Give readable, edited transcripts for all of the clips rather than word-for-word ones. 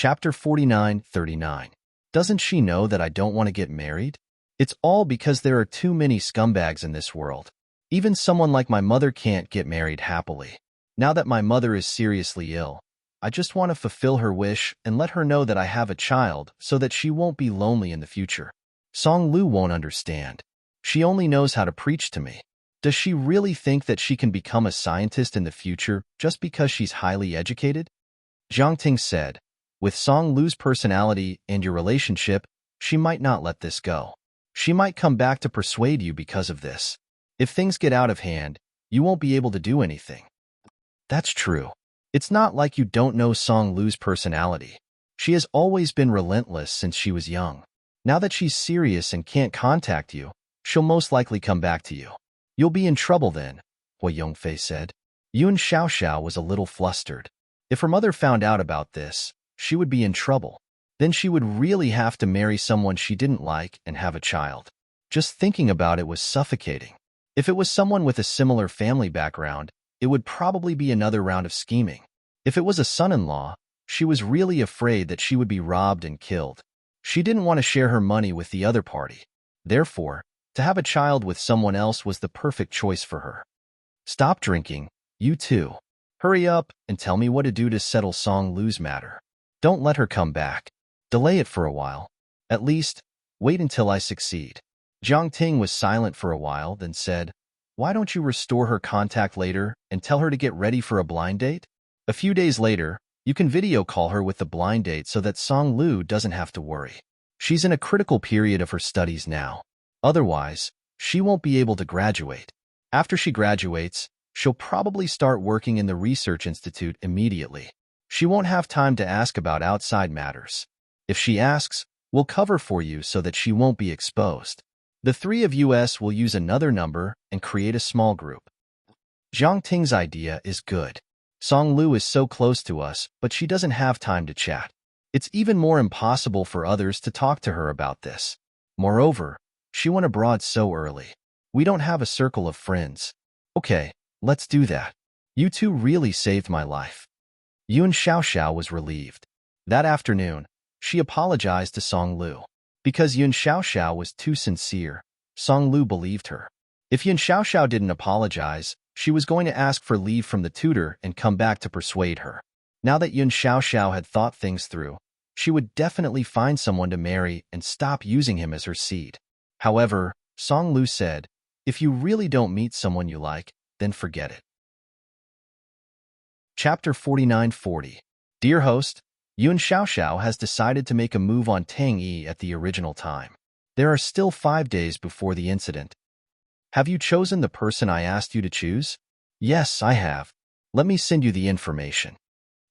Chapter 49:39. Doesn't she know that I don't want to get married? It's all because there are too many scumbags in this world. Even someone like my mother can't get married happily. Now that my mother is seriously ill, I just want to fulfill her wish and let her know that I have a child so that she won't be lonely in the future. Song Lu won't understand. She only knows how to preach to me. Does she really think that she can become a scientist in the future just because she's highly educated? Jiang Ting said, with Song Lu's personality and your relationship, she might not let this go. She might come back to persuade you because of this. If things get out of hand, you won't be able to do anything. That's true. It's not like you don't know Song Lu's personality. She has always been relentless since she was young. Now that she's serious and can't contact you, she'll most likely come back to you. You'll be in trouble then, Hua Yongfei said. Yuan Xiaoxiao was a little flustered. If her mother found out about this, she would be in trouble. Then she would really have to marry someone she didn't like and have a child. Just thinking about it was suffocating. If it was someone with a similar family background, it would probably be another round of scheming. If it was a son-in-law, she was really afraid that she would be robbed and killed. She didn't want to share her money with the other party. Therefore, to have a child with someone else was the perfect choice for her. Stop drinking, you too. Hurry up and tell me what to do to settle Song Lu's matter. Don't let her come back. Delay it for a while. At least, wait until I succeed. Jiang Ting was silent for a while, then said, why don't you restore her contact later and tell her to get ready for a blind date? A few days later, you can video call her with the blind date so that Song Lu doesn't have to worry. She's in a critical period of her studies now. Otherwise, she won't be able to graduate. After she graduates, she'll probably start working in the research institute immediately. She won't have time to ask about outside matters. If she asks, we'll cover for you so that she won't be exposed. The three of us will use another number and create a small group. Jiang Ting's idea is good. Song Lu is so close to us, but she doesn't have time to chat. It's even more impossible for others to talk to her about this. Moreover, she went abroad so early. We don't have a circle of friends. Okay, let's do that. You two really saved my life. Yuan Xiaoxiao was relieved. That afternoon, she apologized to Song Lu. Because Yuan Xiaoxiao was too sincere, Song Lu believed her. If Yuan Xiaoxiao didn't apologize, she was going to ask for leave from the tutor and come back to persuade her. Now that Yuan Xiaoxiao had thought things through, she would definitely find someone to marry and stop using him as her seed. However, Song Lu said, if you really don't meet someone you like, then forget it. Chapter 49:40. Dear host, Yuan Xiaoxiao has decided to make a move on Tang Yi at the original time. There are still 5 days before the incident. Have you chosen the person I asked you to choose? Yes, I have. Let me send you the information.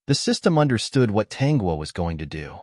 The system understood what Tanguo was going to do.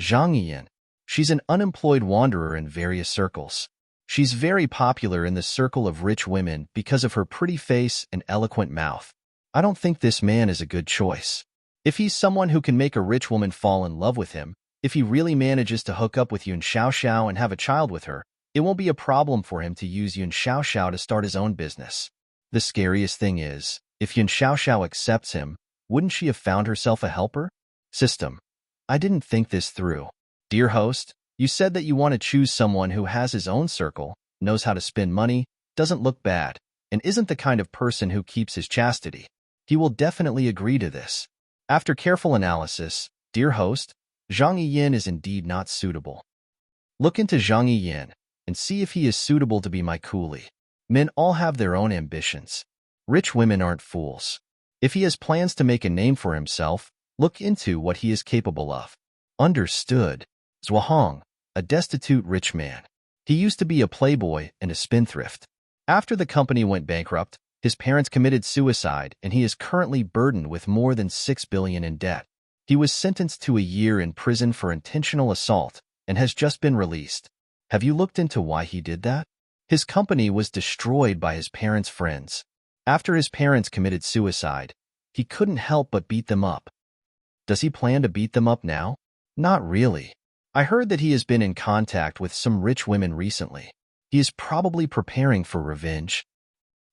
Zhang Yiyan. She's an unemployed wanderer in various circles. She's very popular in the circle of rich women because of her pretty face and eloquent mouth. I don't think this man is a good choice. If he's someone who can make a rich woman fall in love with him, if he really manages to hook up with Yuan Xiaoxiao and have a child with her, it won't be a problem for him to use Yuan Xiaoxiao to start his own business. The scariest thing is, if Yuan Xiaoxiao accepts him, wouldn't she have found herself a helper? System. I didn't think this through. Dear host, you said that you want to choose someone who has his own circle, knows how to spend money, doesn't look bad, and isn't the kind of person who keeps his chastity. He will definitely agree to this. After careful analysis, dear host, Zhang Yiyan is indeed not suitable. Look into Zhang Yiyan and see if he is suitable to be my coolie. Men all have their own ambitions. Rich women aren't fools. If he has plans to make a name for himself, look into what he is capable of. Understood. Zhuahong, a destitute rich man. He used to be a playboy and a spendthrift. After the company went bankrupt, his parents committed suicide and he is currently burdened with more than 6 billion in debt. He was sentenced to a year in prison for intentional assault and has just been released. Have you looked into why he did that? His company was destroyed by his parents' friends. After his parents committed suicide, he couldn't help but beat them up. Does he plan to beat them up now? Not really. I heard that he has been in contact with some rich women recently. He is probably preparing for revenge.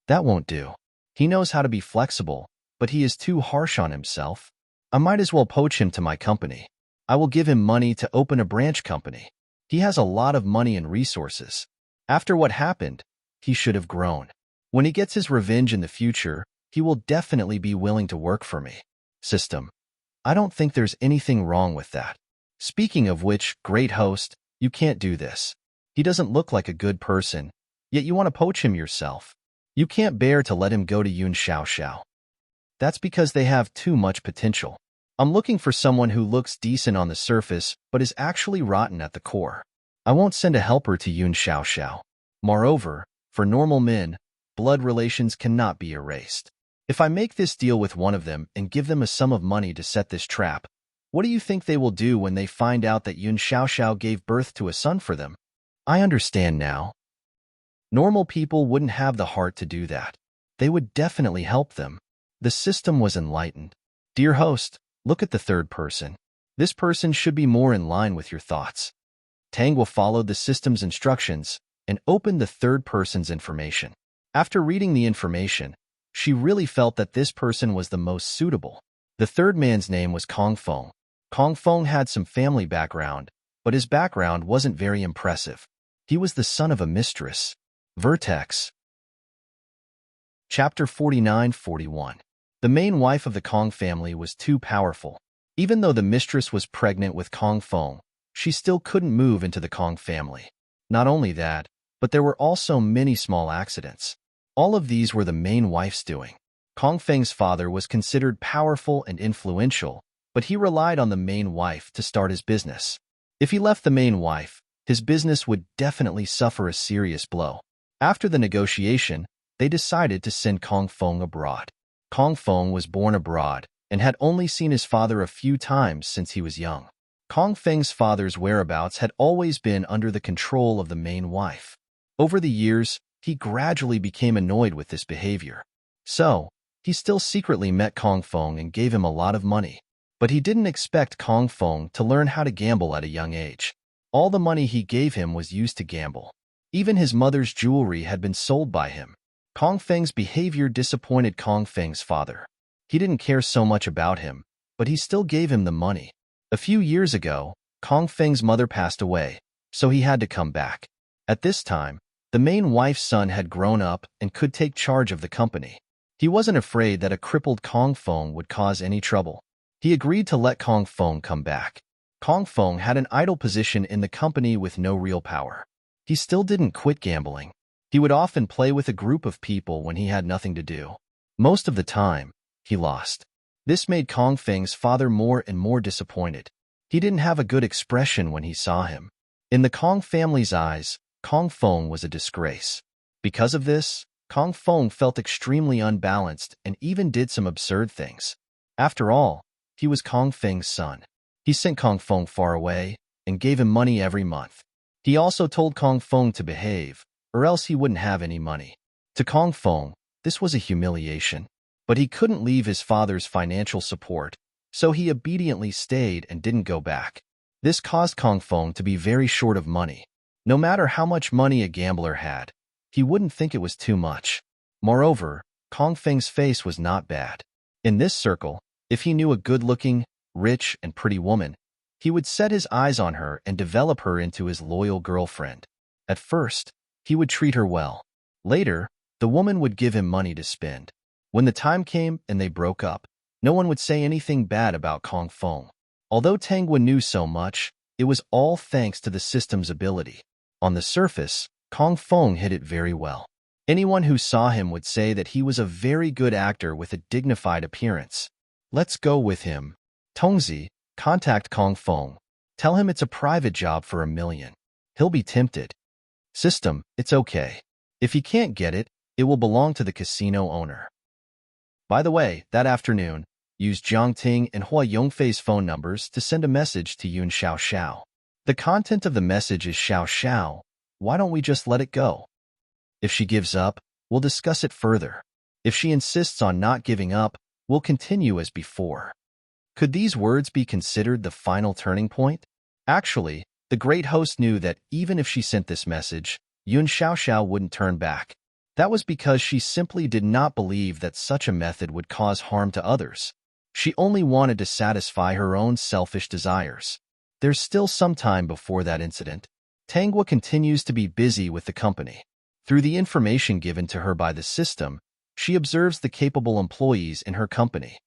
That won't do. He knows how to be flexible, but he is too harsh on himself. I might as well poach him to my company. I will give him money to open a branch company. He has a lot of money and resources. After what happened, he should have grown. When he gets his revenge in the future, he will definitely be willing to work for me. System. I don't think there's anything wrong with that. Speaking of which, great host, you can't do this. He doesn't look like a good person, yet you want to poach him yourself. You can't bear to let him go to Yun Xiao. That's because they have too much potential. I'm looking for someone who looks decent on the surface, but is actually rotten at the core. I won't send a helper to Yun Xiao. Moreover, for normal men, blood relations cannot be erased. If I make this deal with one of them and give them a sum of money to set this trap, what do you think they will do when they find out that Yun Xiao gave birth to a son for them? I understand now. Normal people wouldn't have the heart to do that. They would definitely help them. The system was enlightened. Dear host, look at the third person. This person should be more in line with your thoughts. Tangwa followed the system's instructions and opened the third person's information. After reading the information, she really felt that this person was the most suitable. The third man's name was Kong Feng. Kong Feng had some family background, but his background wasn't very impressive. He was the son of a mistress. Vertex. Chapter 49-41. The main wife of the Kong family was too powerful. Even though the mistress was pregnant with Kong Feng, she still couldn't move into the Kong family. Not only that, but there were also many small accidents. All of these were the main wife's doing. Kong Feng's father was considered powerful and influential, but he relied on the main wife to start his business. If he left the main wife, his business would definitely suffer a serious blow. After the negotiation, they decided to send Kong Feng abroad. Kong Feng was born abroad and had only seen his father a few times since he was young. Kong Feng's father's whereabouts had always been under the control of the main wife. Over the years, he gradually became annoyed with this behavior. So, he still secretly met Kong Feng and gave him a lot of money. But he didn't expect Kong Feng to learn how to gamble at a young age. All the money he gave him was used to gamble. Even his mother's jewelry had been sold by him. Kong Feng's behavior disappointed Kong Feng's father. He didn't care so much about him, but he still gave him the money. A few years ago, Kong Feng's mother passed away, so he had to come back. At this time, the main wife's son had grown up and could take charge of the company. He wasn't afraid that a crippled Kong Feng would cause any trouble. He agreed to let Kong Feng come back. Kong Feng had an idle position in the company with no real power. He still didn't quit gambling. He would often play with a group of people when he had nothing to do. Most of the time, he lost. This made Kong Feng's father more and more disappointed. He didn't have a good expression when he saw him. In the Kong family's eyes, Kong Feng was a disgrace. Because of this, Kong Feng felt extremely unbalanced and even did some absurd things. After all, he was Kong Feng's son. He sent Kong Feng far away and gave him money every month. He also told Kong Feng to behave, or else he wouldn't have any money. To Kong Feng, this was a humiliation. But he couldn't leave his father's financial support, so he obediently stayed and didn't go back. This caused Kong Feng to be very short of money. No matter how much money a gambler had, he wouldn't think it was too much. Moreover, Kong Feng's face was not bad. In this circle, if he knew a good-looking, rich, and pretty woman, he would set his eyes on her and develop her into his loyal girlfriend. At first, he would treat her well. Later, the woman would give him money to spend. When the time came and they broke up, no one would say anything bad about Kong Feng. Although Tangwa knew so much, it was all thanks to the system's ability. On the surface, Kong Feng hid it very well. Anyone who saw him would say that he was a very good actor with a dignified appearance. Let's go with him. Tongzi, contact Kong Feng. Tell him it's a private job for $1 million. He'll be tempted. System, it's okay. If he can't get it, it will belong to the casino owner. By the way, that afternoon, use Jiang Ting and Hua Yongfei's phone numbers to send a message to Yun Xiao. The content of the message is Xiao. Why don't we just let it go? If she gives up, we'll discuss it further. If she insists on not giving up, we'll continue as before. Could these words be considered the final turning point? Actually, the great host knew that even if she sent this message, Yun Xiao wouldn't turn back. That was because she simply did not believe that such a method would cause harm to others. She only wanted to satisfy her own selfish desires. There's still some time before that incident. Tangwa continues to be busy with the company. Through the information given to her by the system, she observes the capable employees in her company.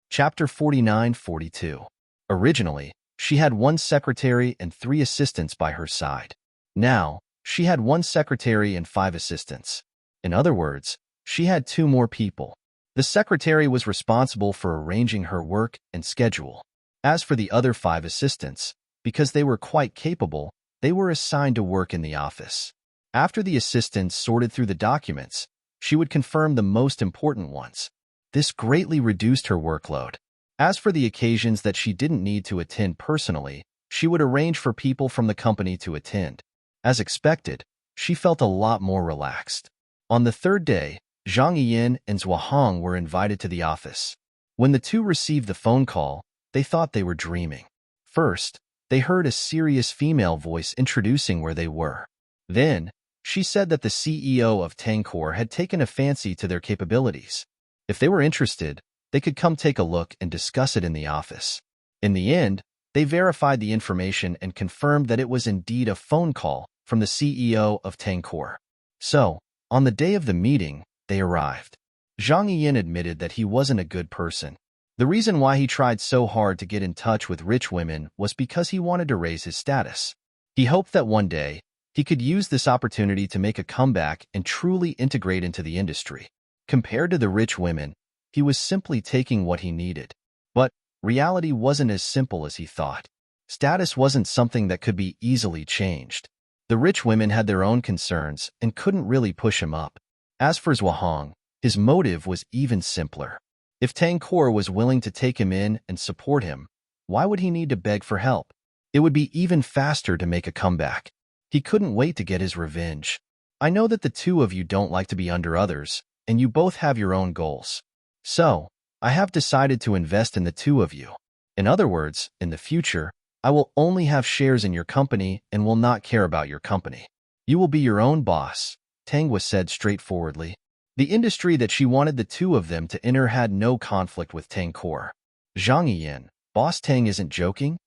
Chapter 49-42. Originally, she had 1 secretary and 3 assistants by her side. Now, she had 1 secretary and 5 assistants. In other words, she had 2 more people. The secretary was responsible for arranging her work and schedule. As for the other 5 assistants, because they were quite capable, they were assigned to work in the office. After the assistants sorted through the documents, she would confirm the most important ones. This greatly reduced her workload. As for the occasions that she didn't need to attend personally, she would arrange for people from the company to attend. As expected, she felt a lot more relaxed. On the 3rd day, Zhang Yiyin and Zhuahong were invited to the office. When the 2 received the phone call, they thought they were dreaming. First, they heard a serious female voice introducing where they were. Then, she said that the CEO of Tangkor had taken a fancy to their capabilities. If they were interested, they could come take a look and discuss it in the office. In the end, they verified the information and confirmed that it was indeed a phone call from the CEO of Tangkor. So, on the day of the meeting, they arrived. Zhang Yiyin admitted that he wasn't a good person. The reason why he tried so hard to get in touch with rich women was because he wanted to raise his status. He hoped that one day, he could use this opportunity to make a comeback and truly integrate into the industry. Compared to the rich women, he was simply taking what he needed. But reality wasn't as simple as he thought. Status wasn't something that could be easily changed. The rich women had their own concerns and couldn't really push him up. As for Zhuahong, his motive was even simpler. If Tangkor was willing to take him in and support him, why would he need to beg for help? It would be even faster to make a comeback. He couldn't wait to get his revenge. I know that the 2 of you don't like to be under others, and you both have your own goals. So, I have decided to invest in the 2 of you. In other words, in the future, I will only have shares in your company and will not care about your company. You will be your own boss, Tangwa said straightforwardly. The industry that she wanted the 2 of them to enter had no conflict with Tangkor. Zhang Yiyin, Boss Tang isn't joking?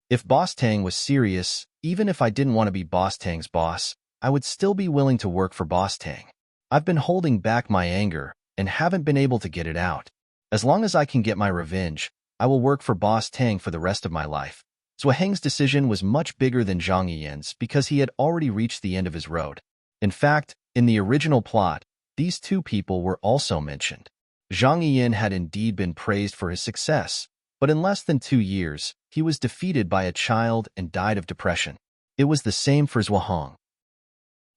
If Boss Tang was serious, even if I didn't want to be Boss Tang's boss, I would still be willing to work for Boss Tang. I've been holding back my anger and haven't been able to get it out. As long as I can get my revenge, I will work for Boss Tang for the rest of my life. Zhuaheng's decision was much bigger than Zhang Yiyin's because he had already reached the end of his road. In fact, in the original plot, these 2 people were also mentioned. Zhang Yiyin had indeed been praised for his success, but in less than 2 years, he was defeated by a child and died of depression. It was the same for Zhuahong.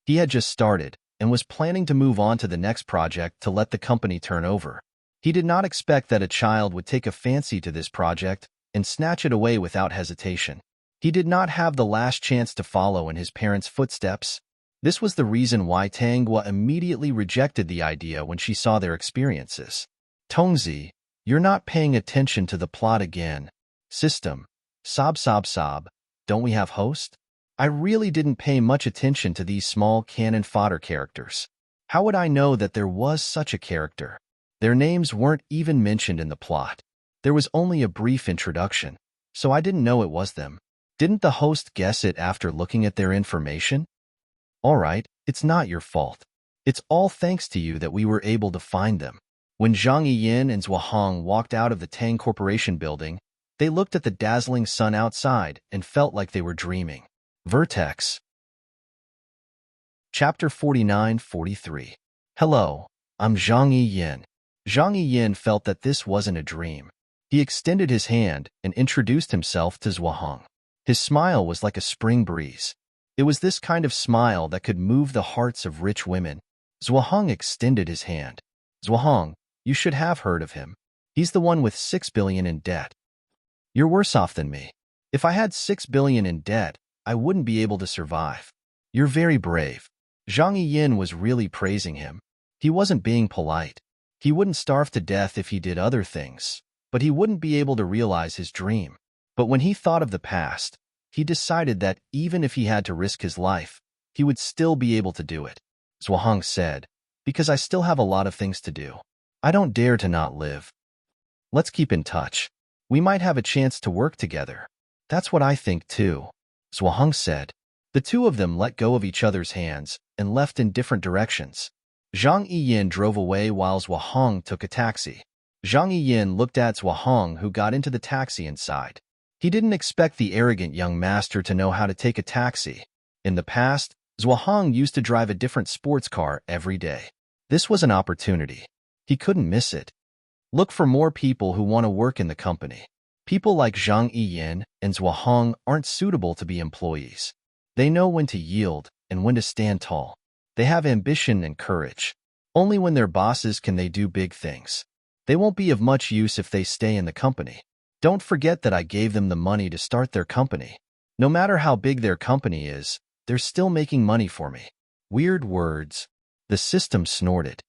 He had just started and was planning to move on to the next project to let the company turn over. He did not expect that a child would take a fancy to this project and snatch it away without hesitation. He did not have the last chance to follow in his parents' footsteps. This was the reason why Tangwa immediately rejected the idea when she saw their experiences. Tongzi, you're not paying attention to the plot again. System. Sob. Don't we have host? I really didn't pay much attention to these small cannon fodder characters. How would I know that there was such a character? Their names weren't even mentioned in the plot. There was only a brief introduction, so I didn't know it was them. Didn't the host guess it after looking at their information? All right, it's not your fault. It's all thanks to you that we were able to find them. When Zhang Yiyin and Zhuahong walked out of the Tang Corporation building, they looked at the dazzling sun outside and felt like they were dreaming. Vertex. Chapter 49-43. Hello, I'm Zhang Yiyin. Zhang Yiyin felt that this wasn't a dream. He extended his hand and introduced himself to Zhuahong. His smile was like a spring breeze. It was this kind of smile that could move the hearts of rich women. Zhuahong extended his hand. Zhuahong, you should have heard of him. He's the one with 6 billion in debt. You're worse off than me. If I had 6 billion in debt, I wouldn't be able to survive. You're very brave. Zhang Yiyin was really praising him. He wasn't being polite. He wouldn't starve to death if he did other things, but he wouldn't be able to realize his dream. But when he thought of the past, he decided that even if he had to risk his life, he would still be able to do it. Zhuahong said, because I still have a lot of things to do. I don't dare to not live. Let's keep in touch. We might have a chance to work together. That's what I think too, Zhuang said. The two of them let go of each other's hands and left in different directions. Zhang Yiyin drove away while Zhuang took a taxi. Zhang Yiyin looked at Zhuang, who got into the taxi and sighed. He didn't expect the arrogant young master to know how to take a taxi. In the past, Zhuang used to drive a different sports car every day. This was an opportunity. He couldn't miss it. Look for more people who want to work in the company. People like Zhang Yiyin and Zhuang aren't suitable to be employees. They know when to yield and when to stand tall. They have ambition and courage. Only when they're bosses can they do big things. They won't be of much use if they stay in the company. Don't forget that I gave them the money to start their company. No matter how big their company is, they're still making money for me. Weird words. The system snorted.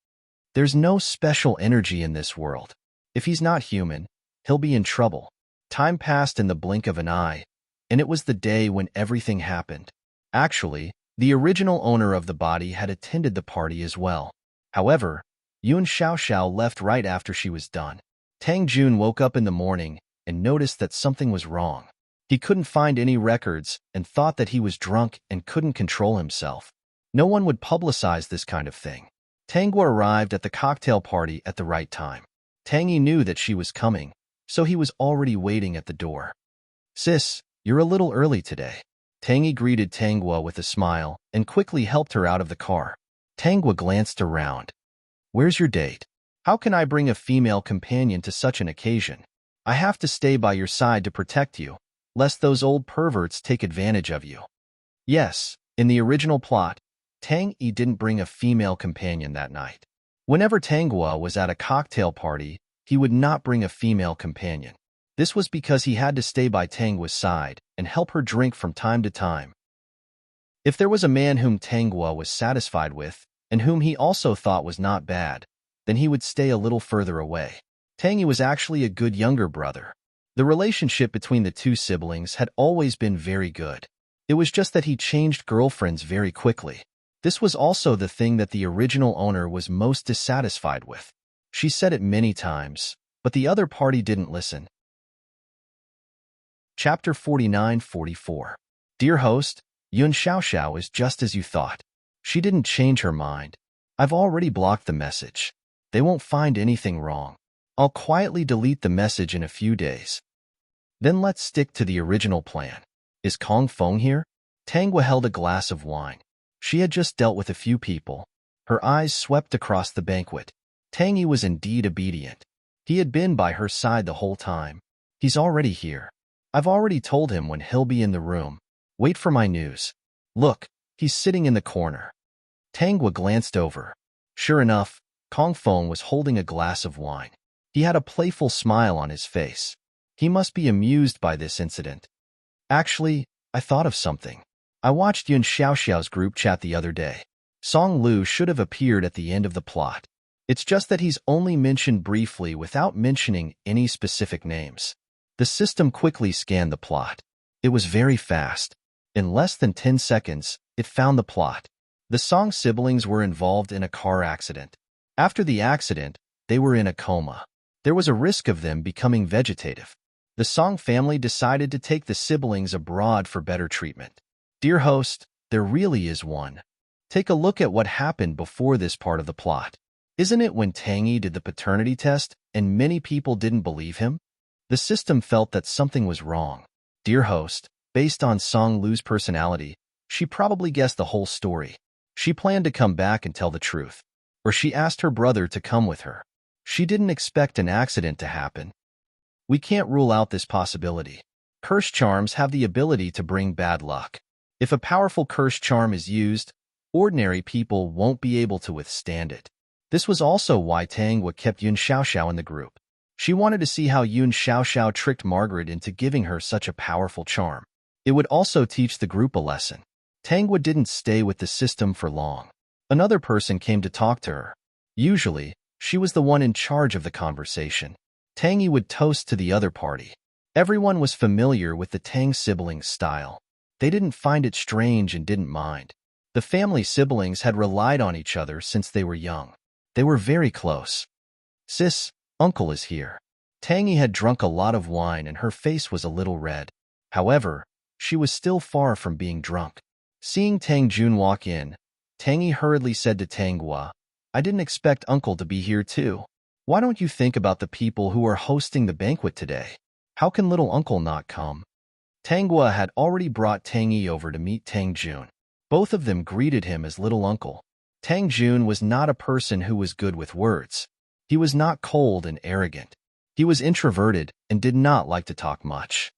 There's no special energy in this world. If he's not human, he'll be in trouble. Time passed in the blink of an eye, and it was the day when everything happened. Actually, the original owner of the body had attended the party as well. However, Yun Xiaoxiao left right after she was done. Tang Jun woke up in the morning and noticed that something was wrong. He couldn't find any records and thought that he was drunk and couldn't control himself. No one would publicize this kind of thing. Tangwa arrived at the cocktail party at the right time. Tangy knew that she was coming, so he was already waiting at the door. Sis, you're a little early today. Tangy greeted Tangwa with a smile and quickly helped her out of the car. Tangwa glanced around. Where's your date? How can I bring a female companion to such an occasion? I have to stay by your side to protect you, lest those old perverts take advantage of you. Yes, in the original plot, Tang Yi didn't bring a female companion that night. Whenever Tangwa was at a cocktail party, he would not bring a female companion. This was because he had to stay by Tangwa's side and help her drink from time to time. If there was a man whom Tangwa was satisfied with, and whom he also thought was not bad, then he would stay a little further away. Tangy was actually a good younger brother. The relationship between the two siblings had always been very good. It was just that he changed girlfriends very quickly. This was also the thing that the original owner was most dissatisfied with. She said it many times, but the other party didn't listen. Chapter 49-44. Dear host, Yun Xiaoxiao is just as you thought. She didn't change her mind. I've already blocked the message. They won't find anything wrong. I'll quietly delete the message in a few days. Then let's stick to the original plan. Is Kong Feng here? Tangwa held a glass of wine. She had just dealt with a few people. Her eyes swept across the banquet. Tangy was indeed obedient. He had been by her side the whole time. He's already here. I've already told him when he'll be in the room. Wait for my news. Look, he's sitting in the corner. Tangwa glanced over. Sure enough, Kong Feng was holding a glass of wine. He had a playful smile on his face. He must be amused by this incident. Actually, I thought of something. I watched Yun Xiaoxiao's group chat the other day. Song Lu should have appeared at the end of the plot. It's just that he's only mentioned briefly without mentioning any specific names. The system quickly scanned the plot. It was very fast. In less than 10 seconds, it found the plot. The Song siblings were involved in a car accident. After the accident, they were in a coma. There was a risk of them becoming vegetative. The Song family decided to take the siblings abroad for better treatment. Dear host, there really is one. Take a look at what happened before this part of the plot. Isn't it when Tangy did the paternity test and many people didn't believe him? The system felt that something was wrong. Dear host, based on Song Lu's personality, she probably guessed the whole story. She planned to come back and tell the truth. Or she asked her brother to come with her. She didn't expect an accident to happen. We can't rule out this possibility. Curse charms have the ability to bring bad luck. If a powerful curse charm is used, ordinary people won't be able to withstand it. This was also why Tangwa kept Yun Xiaoxiao in the group. She wanted to see how Yun Xiaoxiao tricked Margaret into giving her such a powerful charm. It would also teach the group a lesson. Tangwa didn't stay with the system for long. Another person came to talk to her. Usually, she was the one in charge of the conversation. Tangy would toast to the other party. Everyone was familiar with the Tang siblings' style. They didn't find it strange and didn't mind. The family siblings had relied on each other since they were young. They were very close. Sis, uncle is here. Tang Yi had drunk a lot of wine and her face was a little red. However, she was still far from being drunk. Seeing Tang Jun walk in, Tang Yi hurriedly said to Tang Gua, "I didn't expect Uncle to be here too. Why don't you think about the people who are hosting the banquet today? How can little uncle not come?" Tang Gua had already brought Tang Yi over to meet Tang Jun. Both of them greeted him as little uncle. Tang Jun was not a person who was good with words. He was not cold and arrogant. He was introverted and did not like to talk much.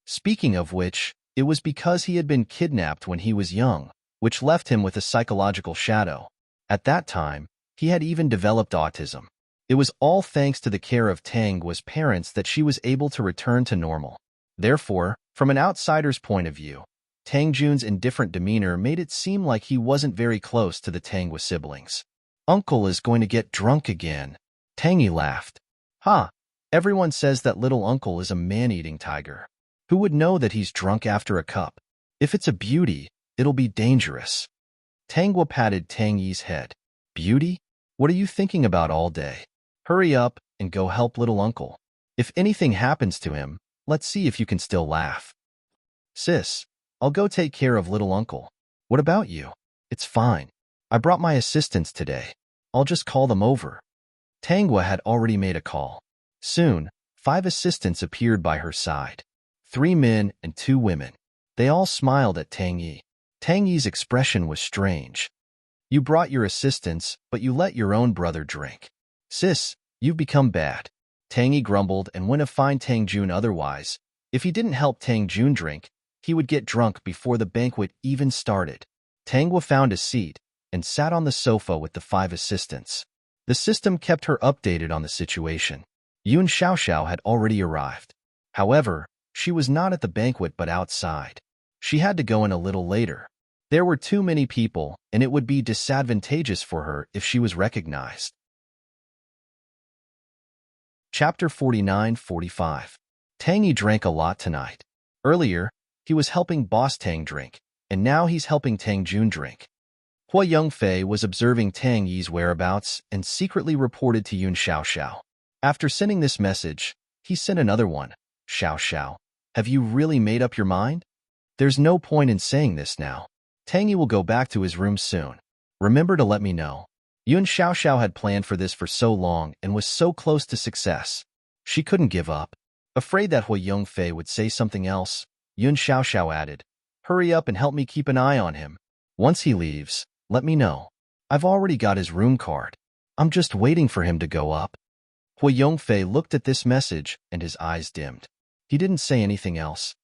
Speaking of which, it was because he had been kidnapped when he was young, which left him with a psychological shadow. At that time, he had even developed autism. It was all thanks to the care of Tang Gua's parents that she was able to return to normal. Therefore, from an outsider's point of view, Tang Jun's indifferent demeanor made it seem like he wasn't very close to the Tang Gua siblings. "Uncle is going to get drunk again." Tang Yi laughed. "Ha! Everyone says that little uncle is a man-eating tiger. Who would know that he's drunk after a cup? If it's a beauty, it'll be dangerous." Tang Gua patted Tang Yi's head. "Beauty? What are you thinking about all day? Hurry up and go help little uncle. If anything happens to him, let's see if you can still laugh." "Sis, I'll go take care of little uncle. What about you?" "It's fine. I brought my assistants today. I'll just call them over." Tang Gua had already made a call. Soon, 5 assistants appeared by her side. 3 men and 2 women. They all smiled at Tang Yi. Tang Yi's expression was strange. "You brought your assistants, but you let your own brother drink. Sis, you've become bad." Tang Yi grumbled and went to find Tang Jun otherwise. If he didn't help Tang Jun drink, he would get drunk before the banquet even started. Tang Gua found a seat and sat on the sofa with the 5 assistants. The system kept her updated on the situation. Yun Xiaoxiao had already arrived. However, she was not at the banquet but outside. She had to go in a little later. There were too many people, and it would be disadvantageous for her if she was recognized. Chapter 49-45. Tang Yi drank a lot tonight. Earlier, he was helping Boss Tang drink, and now he's helping Tang Jun drink. Hua Yongfei was observing Tang Yi's whereabouts and secretly reported to Yun Xiaoxiao. After sending this message, he sent another one. "Xiaoxiao, have you really made up your mind? There's no point in saying this now. Tang Yi will go back to his room soon. Remember to let me know." Yun Xiaoxiao had planned for this for so long and was so close to success. She couldn't give up. Afraid that Hua Yongfei would say something else, Yun Xiaoxiao added, "Hurry up and help me keep an eye on him. Once he leaves, let me know. I've already got his room card. I'm just waiting for him to go up." Hua Yongfei looked at this message and his eyes dimmed. He didn't say anything else.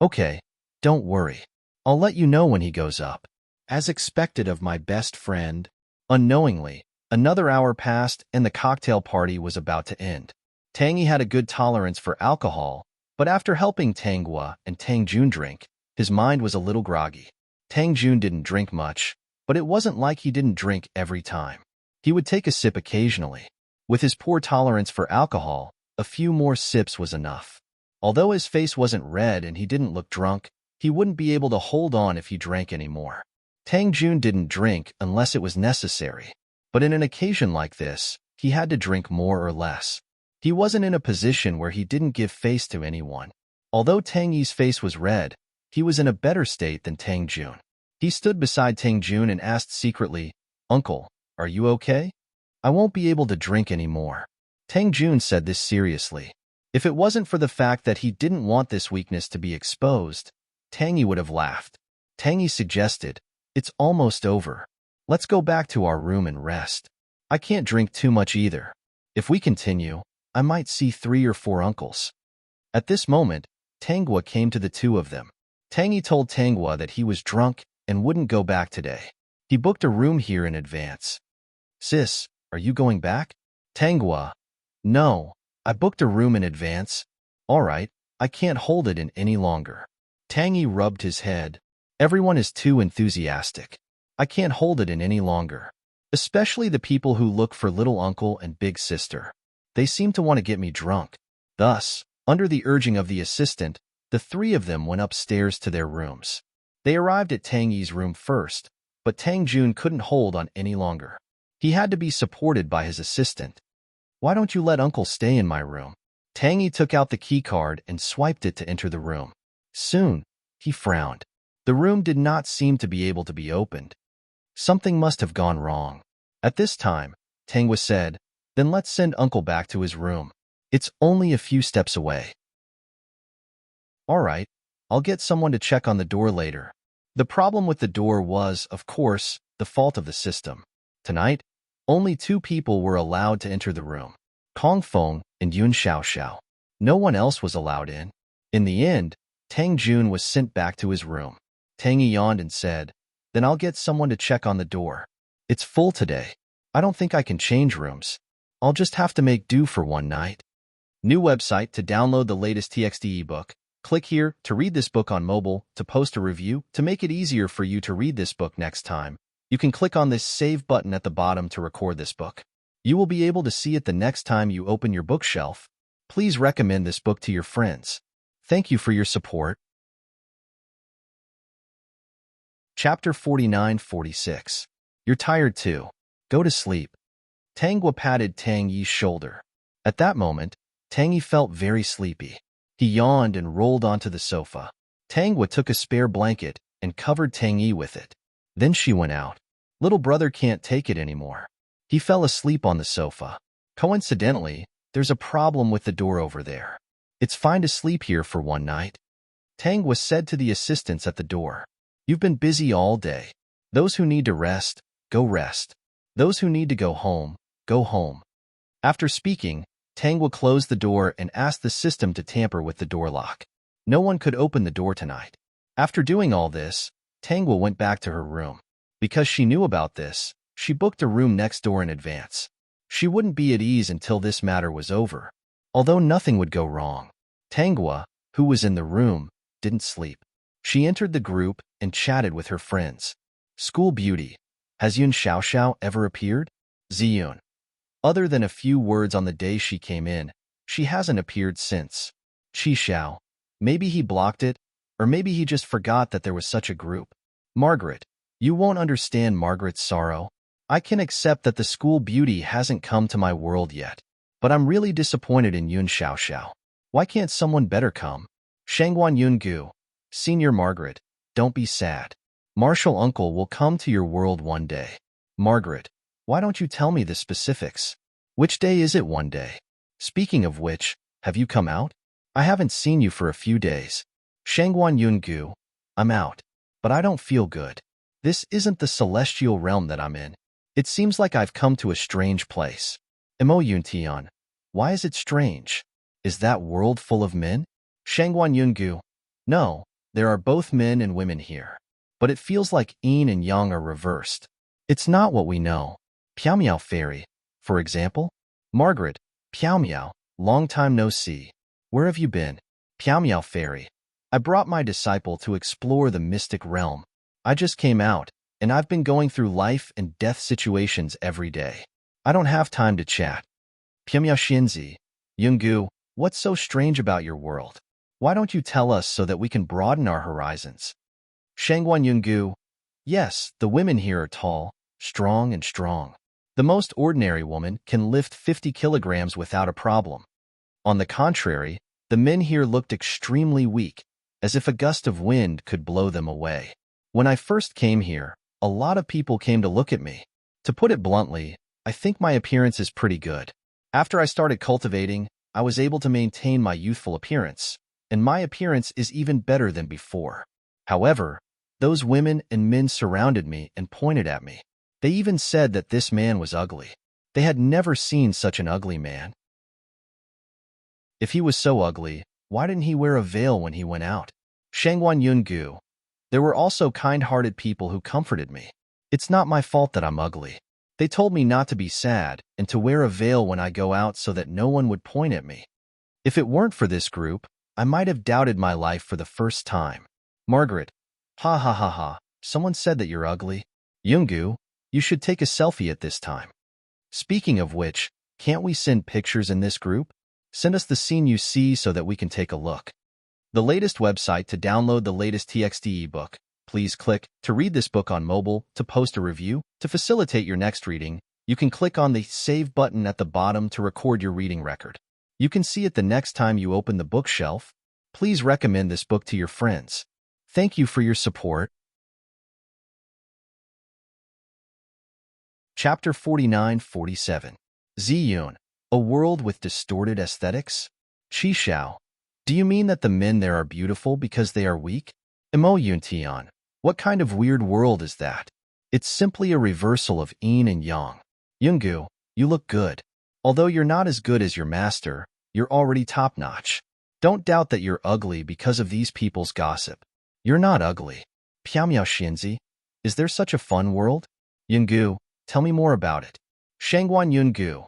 "Okay, don't worry. I'll let you know when he goes up." As expected of my best friend, unknowingly, another hour passed and the cocktail party was about to end. Tang Yi had a good tolerance for alcohol, but after helping Tang Gua and Tang Jun drink, his mind was a little groggy. Tang Jun didn't drink much, but it wasn't like he didn't drink every time. He would take a sip occasionally. With his poor tolerance for alcohol, a few more sips was enough. Although his face wasn't red and he didn't look drunk, he wouldn't be able to hold on if he drank anymore. Tang Jun didn't drink unless it was necessary, but in an occasion like this, he had to drink more or less. He wasn't in a position where he didn't give face to anyone. Although Tang Yi's face was red, he was in a better state than Tang Jun. He stood beside Tang Jun and asked secretly, "Uncle, are you okay? I won't be able to drink anymore." Tang Jun said this seriously. If it wasn't for the fact that he didn't want this weakness to be exposed, Tang Yi would have laughed. Tang Yi suggested, "It's almost over. Let's go back to our room and rest. I can't drink too much either. If we continue, I might see 3 or 4 uncles." At this moment, Tang Gua came to the 2 of them. Tang Yi told Tang Gua that he was drunk and wouldn't go back today. He booked a room here in advance. "Sis, are you going back?" Tang Gua, "No, I booked a room in advance. All right, I can't hold it in any longer." Tang Yi rubbed his head. "Everyone is too enthusiastic. I can't hold it in any longer. Especially the people who look for little uncle and big sister. They seem to want to get me drunk." Thus, under the urging of the assistant, the 3 of them went upstairs to their rooms. They arrived at Tang Yi's room first, but Tang Jun couldn't hold on any longer. He had to be supported by his assistant. Why don't you let Uncle stay in my room? Tangy took out the key card and swiped it to enter the room. Soon, he frowned. The room did not seem to be able to be opened. Something must have gone wrong. At this time, Tangwa said, then let's send Uncle back to his room. It's only a few steps away. All right, I'll get someone to check on the door later. The problem with the door was, of course, the fault of the system. Tonight, only 2 people were allowed to enter the room. Kong Feng and Yun Xiaoxiao. No one else was allowed in. In the end, Tang Jun was sent back to his room. Tang yawned and said, then I'll get someone to check on the door. It's full today. I don't think I can change rooms. I'll just have to make do for one night. New website to download the latest TXT ebook. Click here to read this book on mobile, to post a review, to make it easier for you to read this book next time. You can click on this save button at the bottom to record this book. You will be able to see it the next time you open your bookshelf. Please recommend this book to your friends. Thank you for your support. Chapter 49-46. You're tired too. Go to sleep. Tangwa patted Tang Yi's shoulder. At that moment, Tang Yi felt very sleepy. He yawned and rolled onto the sofa. Tangwa took a spare blanket and covered Tang Yi with it. Then she went out. Little brother can't take it anymore. He fell asleep on the sofa. Coincidentally, there's a problem with the door over there. It's fine to sleep here for one night. Tangwa said to the assistants at the door. You've been busy all day. Those who need to rest, go rest. Those who need to go home, go home. After speaking, Tangwa closed the door and asked the system to tamper with the door lock. No one could open the door tonight. After doing all this, Tangwa went back to her room. Because she knew about this, she booked a room next door in advance. She wouldn't be at ease until this matter was over. Although nothing would go wrong. Tangwa, who was in the room, didn't sleep. She entered the group and chatted with her friends. School beauty. Has Yun Xiaoxiao ever appeared? Ziyun. Other than a few words on the day she came in, she hasn't appeared since. Qi Xiao. Maybe he blocked it, or maybe he just forgot that there was such a group. Margaret. You won't understand Margaret's sorrow. I can accept that the school beauty hasn't come to my world yet, but I'm really disappointed in Yun Xiaoxiao. Why can't someone better come? Shangguan Yungu. Senior Margaret, don't be sad. Marshal Uncle will come to your world one day. Margaret, why don't you tell me the specifics? Which day is it one day? Speaking of which, have you come out? I haven't seen you for a few days. Shangguan Yungu, I'm out, but I don't feel good. This isn't the celestial realm that I'm in. It seems like I've come to a strange place. Mo Yuntian, why is it strange? Is that world full of men? Shangguan Yungu, no, there are both men and women here. But it feels like yin and yang are reversed. It's not what we know. Piao Miao Fairy, for example? Margaret, Piao Miao, long time no see. Where have you been? Piao Miao Fairy, I brought my disciple to explore the mystic realm. I just came out, and I've been going through life and death situations every day. I don't have time to chat. Piao Miao Xinzi, Yungu, what's so strange about your world? Why don't you tell us so that we can broaden our horizons? Shangguan Yungu, yes, the women here are tall, strong and strong. The most ordinary woman can lift 50 kilograms without a problem. On the contrary, the men here looked extremely weak, as if a gust of wind could blow them away. When I first came here, a lot of people came to look at me. To put it bluntly, I think my appearance is pretty good. After I started cultivating, I was able to maintain my youthful appearance, and my appearance is even better than before. However, those women and men surrounded me and pointed at me. They even said that this man was ugly. They had never seen such an ugly man. If he was so ugly, why didn't he wear a veil when he went out? Shangguan Yungu. There were also kind-hearted people who comforted me. It's not my fault that I'm ugly. They told me not to be sad and to wear a veil when I go out so that no one would point at me. If it weren't for this group, I might have doubted my life for the first time. Margaret. Ha ha ha ha, someone said that you're ugly. Yungu, you should take a selfie at this time. Speaking of which, can't we send pictures in this group? Send us the scene you see so that we can take a look. The latest website to download the latest TXT ebook. Please click to read this book on mobile, to post a review, to facilitate your next reading. You can click on the Save button at the bottom to record your reading record. You can see it the next time you open the bookshelf. Please recommend this book to your friends. Thank you for your support. Chapter 49-47. Ziyun, A World with Distorted Aesthetics? Qi Xiao, do you mean that the men there are beautiful because they are weak? Imo Yuntian, what kind of weird world is that? It's simply a reversal of yin and yang. Yungu, you look good. Although you're not as good as your master, you're already top-notch. Don't doubt that you're ugly because of these people's gossip. You're not ugly. Piamiao Xianzi, is there such a fun world? Yungu, tell me more about it. Shangguan Yungu,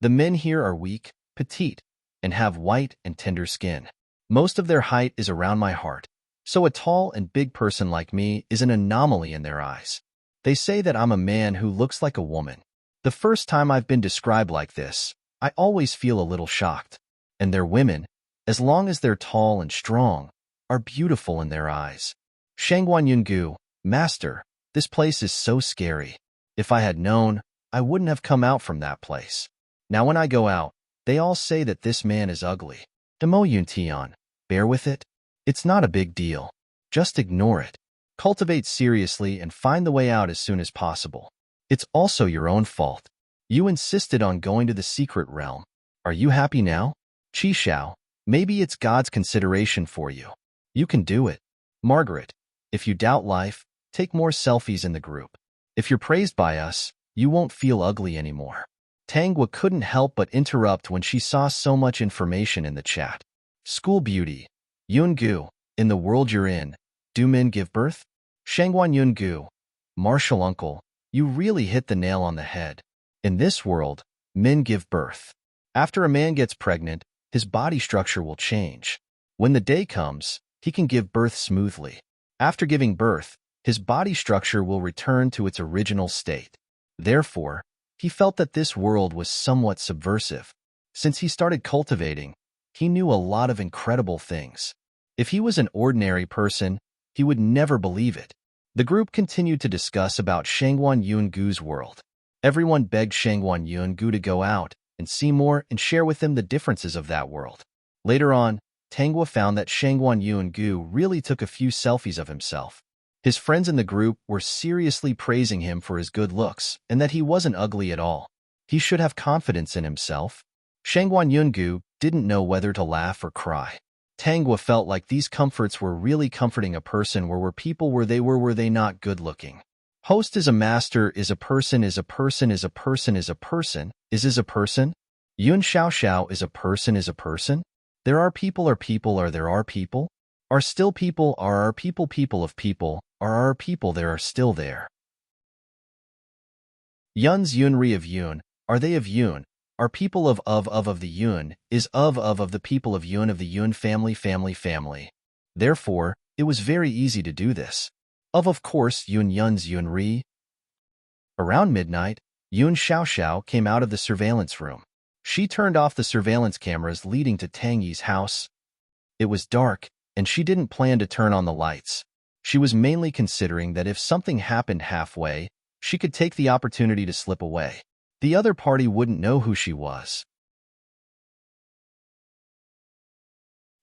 the men here are weak, petite, and have white and tender skin. Most of their height is around my heart, so a tall and big person like me is an anomaly in their eyes. They say that I'm a man who looks like a woman. The first time I've been described like this, I always feel a little shocked. And their women, as long as they're tall and strong, are beautiful in their eyes. Shangguan Yungu, Master, this place is so scary. If I had known, I wouldn't have come out from that place. Now when I go out, they all say that this man is ugly. Demo Yuntian, bear with it. It's not a big deal. Just ignore it. Cultivate seriously and find the way out as soon as possible. It's also your own fault. You insisted on going to the secret realm. Are you happy now? Qi Xiao, maybe it's God's consideration for you. You can do it. Margaret, if you doubt life, take more selfies in the group. If you're praised by us, you won't feel ugly anymore. Tangwa couldn't help but interrupt when she saw so much information in the chat. School beauty. Yungu, in the world you're in, do men give birth? Shangguan Yungu, Martial uncle, you really hit the nail on the head. In this world, men give birth. After a man gets pregnant, his body structure will change. When the day comes, he can give birth smoothly. After giving birth, his body structure will return to its original state. Therefore, he felt that this world was somewhat subversive. Since he started cultivating, he knew a lot of incredible things. If he was an ordinary person, he would never believe it. The group continued to discuss about Shangguan Yungu's world. Everyone begged Shangguan Yungu to go out and see more and share with them the differences of that world. Later on, Tangwa found that Shangguan Yungu really took a few selfies of himself. His friends in the group were seriously praising him for his good looks and that he wasn't ugly at all. He should have confidence in himself. Shangguan Yungu didn't know whether to laugh or cry. Tangwa felt like these comforts were really comforting a person where people were they not good-looking. Host is a master, is a person, is a person, is a person, is a person, is a person? Yun Xiao Xiao is a person, is a person? There are people, are there are people? Are still people, are our people of people, are our people there are still there? Yun's Yunri of Yun, are they of Yun? Are people of the Yun, is of the people of the Yun family. Therefore, it was very easy to do this. Of course, Yun's Yunri. Around midnight, Yun Xiao Xiao came out of the surveillance room. She turned off the surveillance cameras leading to Tang Yi's house. It was dark, and she didn't plan to turn on the lights. She was mainly considering that if something happened halfway, she could take the opportunity to slip away. The other party wouldn't know who she was.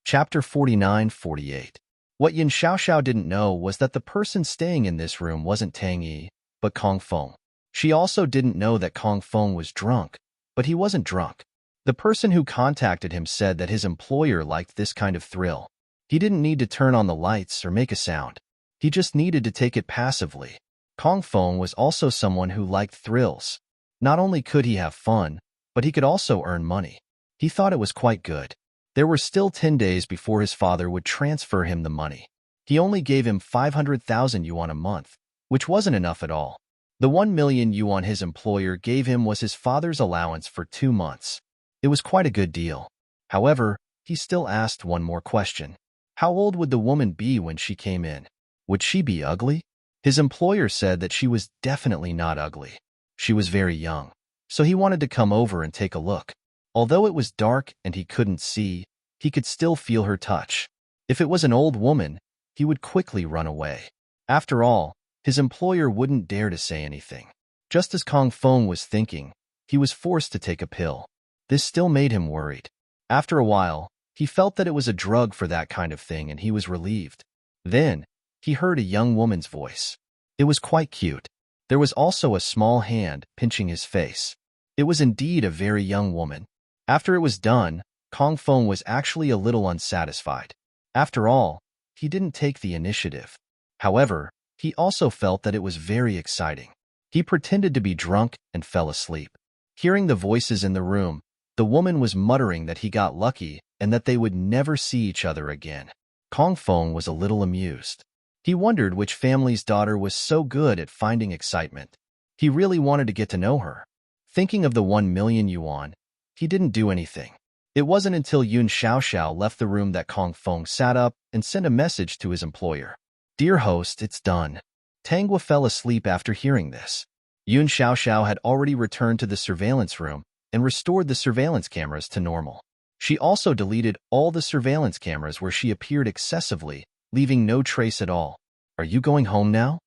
Chapter 49-48. What Yin Xiaoxiao didn't know was that the person staying in this room wasn't Tang Yi, but Kong Feng. She also didn't know that Kong Feng was drunk, but he wasn't drunk. The person who contacted him said that his employer liked this kind of thrill. He didn't need to turn on the lights or make a sound. He just needed to take it passively. Kong Feng was also someone who liked thrills. Not only could he have fun, but he could also earn money. He thought it was quite good. There were still 10 days before his father would transfer him the money. He only gave him 500,000 yuan a month, which wasn't enough at all. The 1 million yuan his employer gave him was his father's allowance for 2 months. It was quite a good deal. However, he still asked one more question. How old would the woman be when she came in? Would she be ugly? His employer said that she was definitely not ugly. She was very young, so he wanted to come over and take a look. Although it was dark and he couldn't see, he could still feel her touch. If it was an old woman, he would quickly run away. After all, his employer wouldn't dare to say anything. Just as Kong Feng was thinking, he was forced to take a pill. This still made him worried. After a while, he felt that it was a drug for that kind of thing and he was relieved. Then, he heard a young woman's voice. It was quite cute. There was also a small hand pinching his face. It was indeed a very young woman. After it was done, Kong Feng was actually a little unsatisfied. After all, he didn't take the initiative. However, he also felt that it was very exciting. He pretended to be drunk and fell asleep. Hearing the voices in the room, the woman was muttering that he got lucky and that they would never see each other again. Kong Feng was a little amused. He wondered which family's daughter was so good at finding excitement. He really wanted to get to know her. Thinking of the 1 million yuan, he didn't do anything. It wasn't until Yun Xiaoxiao left the room that Kong Feng sat up and sent a message to his employer. Dear host, it's done. Tangwa fell asleep after hearing this. Yun Xiaoxiao had already returned to the surveillance room and restored the surveillance cameras to normal. She also deleted all the surveillance cameras where she appeared excessively, leaving no trace at all. Are you going home now?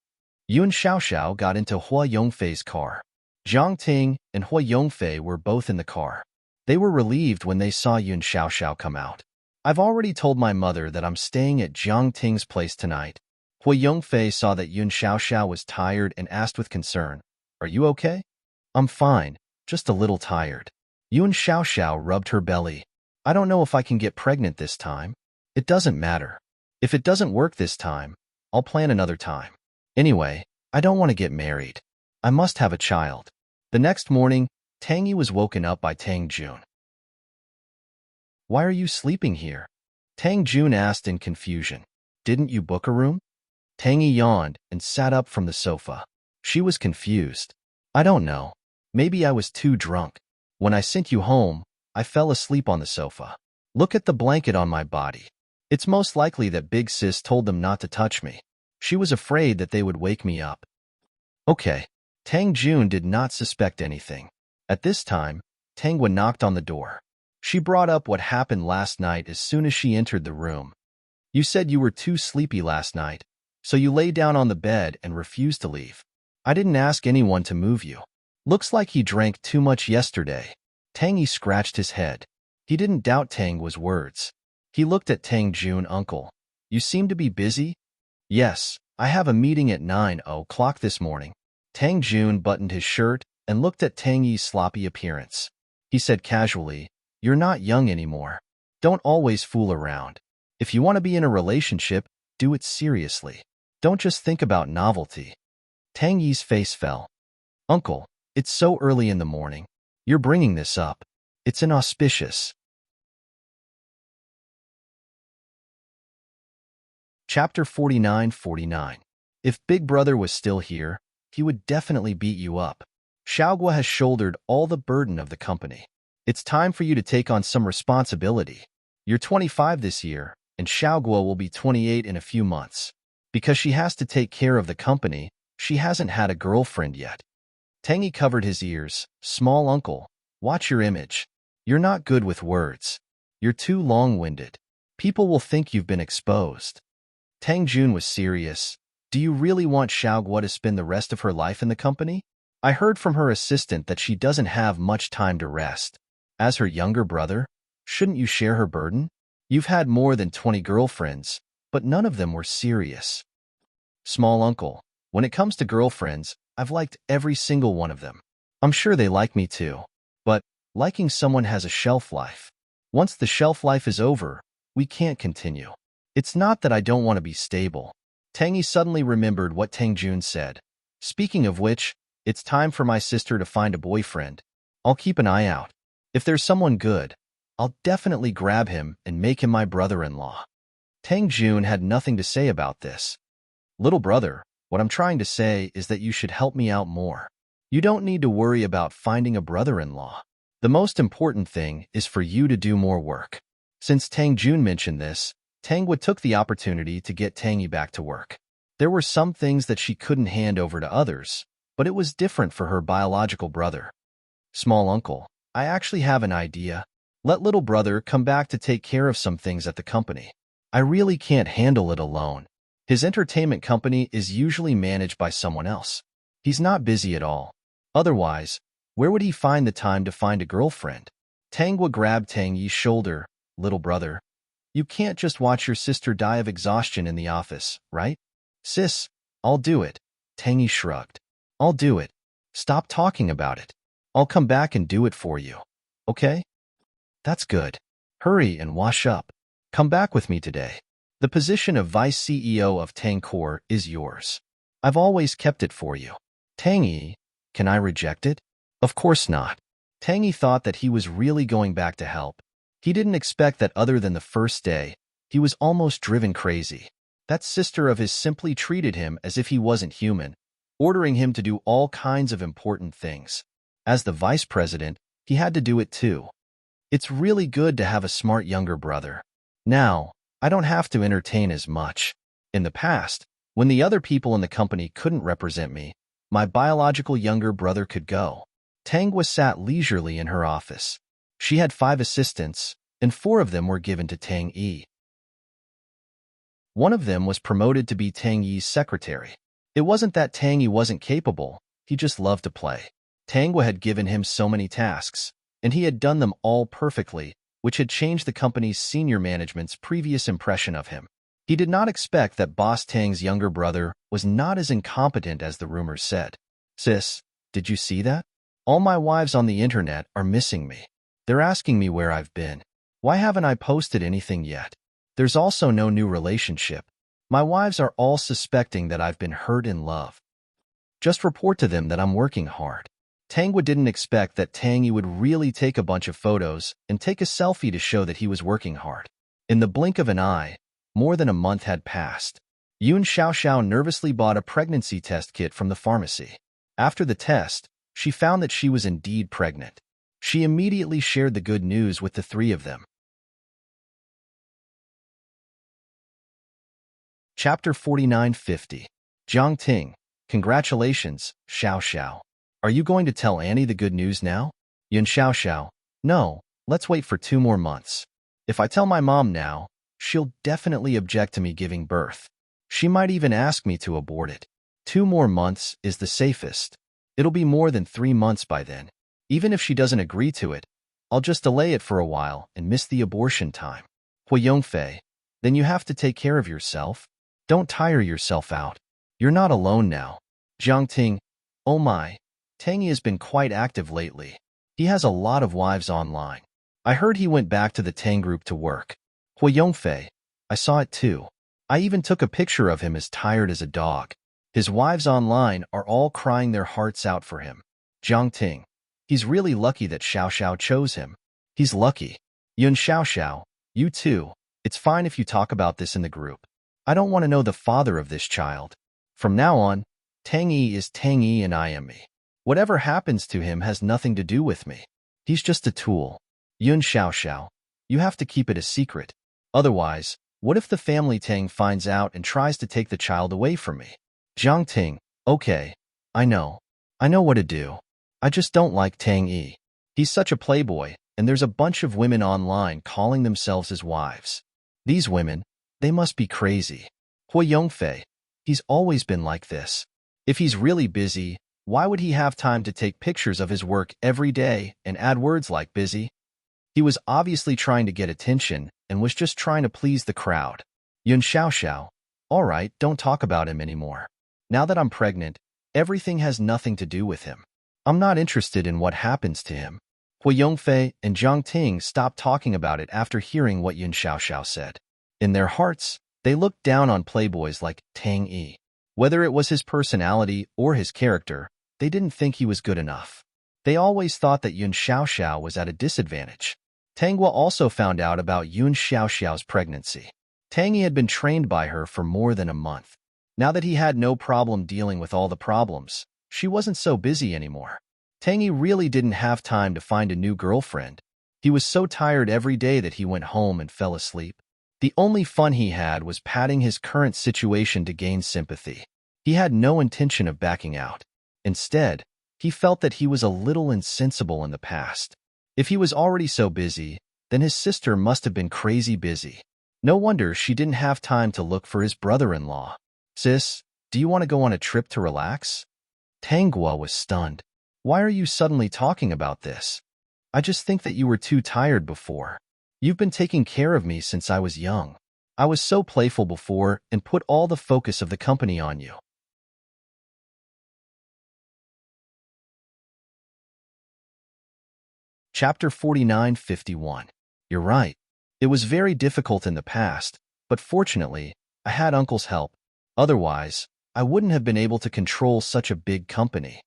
Yun Xiaoxiao got into Hua Yongfei's car. Zhang Ting and Hua Yongfei were both in the car. They were relieved when they saw Yun Xiaoxiao come out. I've already told my mother that I'm staying at Zhang Ting's place tonight. Hua Yongfei saw that Yun Xiaoxiao was tired and asked with concern, Are you okay? I'm fine, just a little tired. Yun Xiaoxiao rubbed her belly. I don't know if I can get pregnant this time. It doesn't matter. If it doesn't work this time, I'll plan another time. Anyway, I don't want to get married. I must have a child. The next morning, Tang Yi was woken up by Tang Jun. Why are you sleeping here? Tang Jun asked in confusion. Didn't you book a room? Tang Yi yawned and sat up from the sofa. She was confused. I don't know. Maybe I was too drunk. When I sent you home, I fell asleep on the sofa. Look at the blanket on my body. It's most likely that Big Sis told them not to touch me. She was afraid that they would wake me up. Okay. Tang Jun did not suspect anything. At this time, Tangwa knocked on the door. She brought up what happened last night as soon as she entered the room. You said you were too sleepy last night, so you lay down on the bed and refused to leave. I didn't ask anyone to move you. Looks like he drank too much yesterday. Tang Yi scratched his head. He didn't doubt Tangwa's words. He looked at Tang Jun. Uncle, you seem to be busy? Yes, I have a meeting at 9 o'clock this morning. Tang Jun buttoned his shirt and looked at Tang Yi's sloppy appearance. He said casually, You're not young anymore. Don't always fool around. If you want to be in a relationship, do it seriously. Don't just think about novelty. Tang Yi's face fell. Uncle, it's so early in the morning. You're bringing this up. It's inauspicious. Chapter 49-49. If Big Brother was still here, he would definitely beat you up. Xiaoguo has shouldered all the burden of the company. It's time for you to take on some responsibility. You're 25 this year, and Xiaoguo will be 28 in a few months. Because she has to take care of the company, she hasn't had a girlfriend yet. Tang Yi covered his ears. Small uncle, watch your image. You're not good with words. You're too long-winded. People will think you've been exposed. Tang Jun was serious. Do you really want Xiaoguo to spend the rest of her life in the company? I heard from her assistant that she doesn't have much time to rest. As her younger brother, shouldn't you share her burden? You've had more than 20 girlfriends, but none of them were serious. Small uncle, when it comes to girlfriends, I've liked every single one of them. I'm sure they like me too. But liking someone has a shelf life. Once the shelf life is over, we can't continue. It's not that I don't want to be stable. Tang Yi suddenly remembered what Tang Jun said. Speaking of which, it's time for my sister to find a boyfriend. I'll keep an eye out. If there's someone good, I'll definitely grab him and make him my brother-in-law. Tang Jun had nothing to say about this. Little brother, what I'm trying to say is that you should help me out more. You don't need to worry about finding a brother-in-law. The most important thing is for you to do more work. Since Tang Jun mentioned this, Tangwa took the opportunity to get Tang Yi back to work. There were some things that she couldn't hand over to others, but it was different for her biological brother. Small uncle, I actually have an idea. Let little brother come back to take care of some things at the company. I really can't handle it alone. His entertainment company is usually managed by someone else. He's not busy at all. Otherwise, where would he find the time to find a girlfriend? Tangwa grabbed Tang Yi's shoulder. Little brother, you can't just watch your sister die of exhaustion in the office, right? Sis, I'll do it. Tang Yi shrugged. I'll do it. Stop talking about it. I'll come back and do it for you. Okay? That's good. Hurry and wash up. Come back with me today. The position of Vice CEO of Tangkor is yours. I've always kept it for you. Tang Yi, can I reject it? Of course not. Tang Yi thought that he was really going back to help. He didn't expect that other than the first day, he was almost driven crazy. That sister of his simply treated him as if he wasn't human, ordering him to do all kinds of important things. As the vice president, he had to do it too. It's really good to have a smart younger brother. Now, I don't have to entertain as much. In the past, when the other people in the company couldn't represent me, my biological younger brother could go. Tangwa sat leisurely in her office. She had 5 assistants, and 4 of them were given to Tang Yi. One of them was promoted to be Tang Yi's secretary. It wasn't that Tang Yi wasn't capable, he just loved to play. Tangwa had given him so many tasks, and he had done them all perfectly, which had changed the company's senior management's previous impression of him. He did not expect that Boss Tang's younger brother was not as incompetent as the rumors said. Sis, did you see that? All my wives on the internet are missing me. They're asking me where I've been. Why haven't I posted anything yet? There's also no new relationship. My wives are all suspecting that I've been hurt in love. Just report to them that I'm working hard. Tangwa didn't expect that Tang Yi would really take a bunch of photos and take a selfie to show that he was working hard. In the blink of an eye, more than a month had passed. Yun Xiaoxiao nervously bought a pregnancy test kit from the pharmacy. After the test, she found that she was indeed pregnant. She immediately shared the good news with the 3 of them. Chapter 4950. Jiang Ting, congratulations, Xiaoxiao. Are you going to tell Annie the good news now? Yun Xiaoxiao, no, let's wait for 2 more months. If I tell my mom now, she'll definitely object to me giving birth. She might even ask me to abort it. 2 more months is the safest. It'll be more than 3 months by then. Even if she doesn't agree to it, I'll just delay it for a while and miss the abortion time. Hui Yongfei, then you have to take care of yourself. Don't tire yourself out. You're not alone now. Jiang Ting, oh my, Tang Yi has been quite active lately. He has a lot of wives online. I heard he went back to the Tang group to work. Hui Yongfei, I saw it too. I even took a picture of him as tired as a dog. His wives online are all crying their hearts out for him. Jiang Ting, he's really lucky that Xiaoxiao chose him. He's lucky. Yun Xiaoxiao, you too. It's fine if you talk about this in the group. I don't want to know the father of this child. From now on, Tang Yi is Tang Yi and I am me. Whatever happens to him has nothing to do with me. He's just a tool. Yun Xiaoxiao, you have to keep it a secret. Otherwise, what if the family Tang finds out and tries to take the child away from me? Jiang Ting, okay, I know what to do. I just don't like Tang Yi. He's such a playboy, and there's a bunch of women online calling themselves his wives. These women, they must be crazy. Hui Yongfei, he's always been like this. If he's really busy, why would he have time to take pictures of his work every day and add words like busy? He was obviously trying to get attention and was just trying to please the crowd. Yun Xiaoxiao, all right, don't talk about him anymore. Now that I'm pregnant, everything has nothing to do with him. I'm not interested in what happens to him. Hui Yongfei and Jiang Ting stopped talking about it after hearing what Yun Xiaoxiao said. In their hearts, they looked down on playboys like Tang Yi. Whether it was his personality or his character, they didn't think he was good enough. They always thought that Yun Xiaoxiao was at a disadvantage. Tangwa also found out about Yun Xiaoxiao's pregnancy. Tang Yi had been trained by her for more than a month. Now that he had no problem dealing with all the problems, she wasn't so busy anymore. Tang Yi really didn't have time to find a new girlfriend. He was so tired every day that he went home and fell asleep. The only fun he had was padding his current situation to gain sympathy. He had no intention of backing out. Instead, he felt that he was a little insensible in the past. If he was already so busy, then his sister must have been crazy busy. No wonder she didn't have time to look for his brother-in-law. Sis, do you want to go on a trip to relax? Tangwa was stunned. Why are you suddenly talking about this? I just think that you were too tired before. You've been taking care of me since I was young. I was so playful before and put all the focus of the company on you. Chapter 49:51. You're right. It was very difficult in the past, but fortunately, I had Uncle's help. Otherwise, I wouldn't have been able to control such a big company.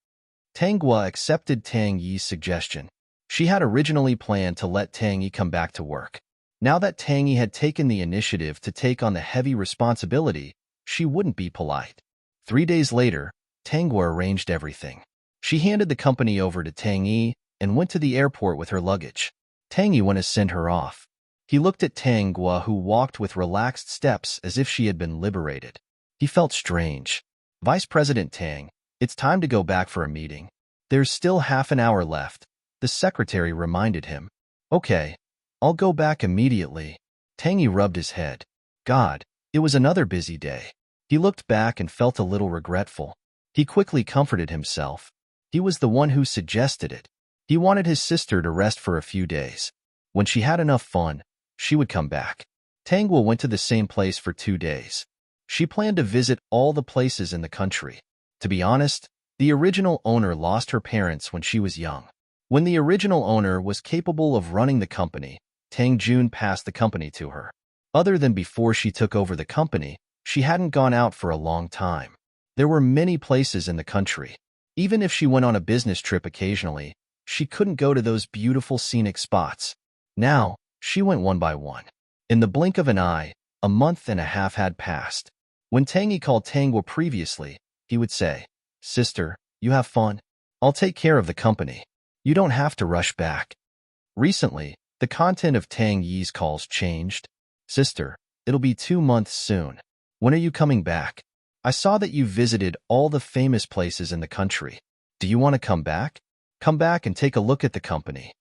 Tanghua accepted Tang Yi's suggestion. She had originally planned to let Tang Yi come back to work. Now that Tang Yi had taken the initiative to take on the heavy responsibility, she wouldn't be polite. 3 days later, Tanghua arranged everything. She handed the company over to Tang Yi and went to the airport with her luggage. Tang Yi went to send her off. He looked at Tanghua, who walked with relaxed steps as if she had been liberated. He felt strange. Vice President Tang, it's time to go back for a meeting. There's still half an hour left, the secretary reminded him. Okay, I'll go back immediately. Tang Yi rubbed his head. God, it was another busy day. He looked back and felt a little regretful. He quickly comforted himself. He was the one who suggested it. He wanted his sister to rest for a few days. When she had enough fun, she would come back. Tanghua went to the same place for 2 days. She planned to visit all the places in the country. To be honest, the original owner lost her parents when she was young. When the original owner was capable of running the company, Tang Jun passed the company to her. Other than before she took over the company, she hadn't gone out for a long time. There were many places in the country. Even if she went on a business trip occasionally, she couldn't go to those beautiful scenic spots. Now, she went one by one. In the blink of an eye, a month and a half had passed. When Tang Yi called Tanghua previously, he would say, Sister, you have fun. I'll take care of the company. You don't have to rush back. Recently, the content of Tang Yi's calls changed. Sister, it'll be 2 months soon. When are you coming back? I saw that you visited all the famous places in the country. Do you want to come back? Come back and take a look at the company.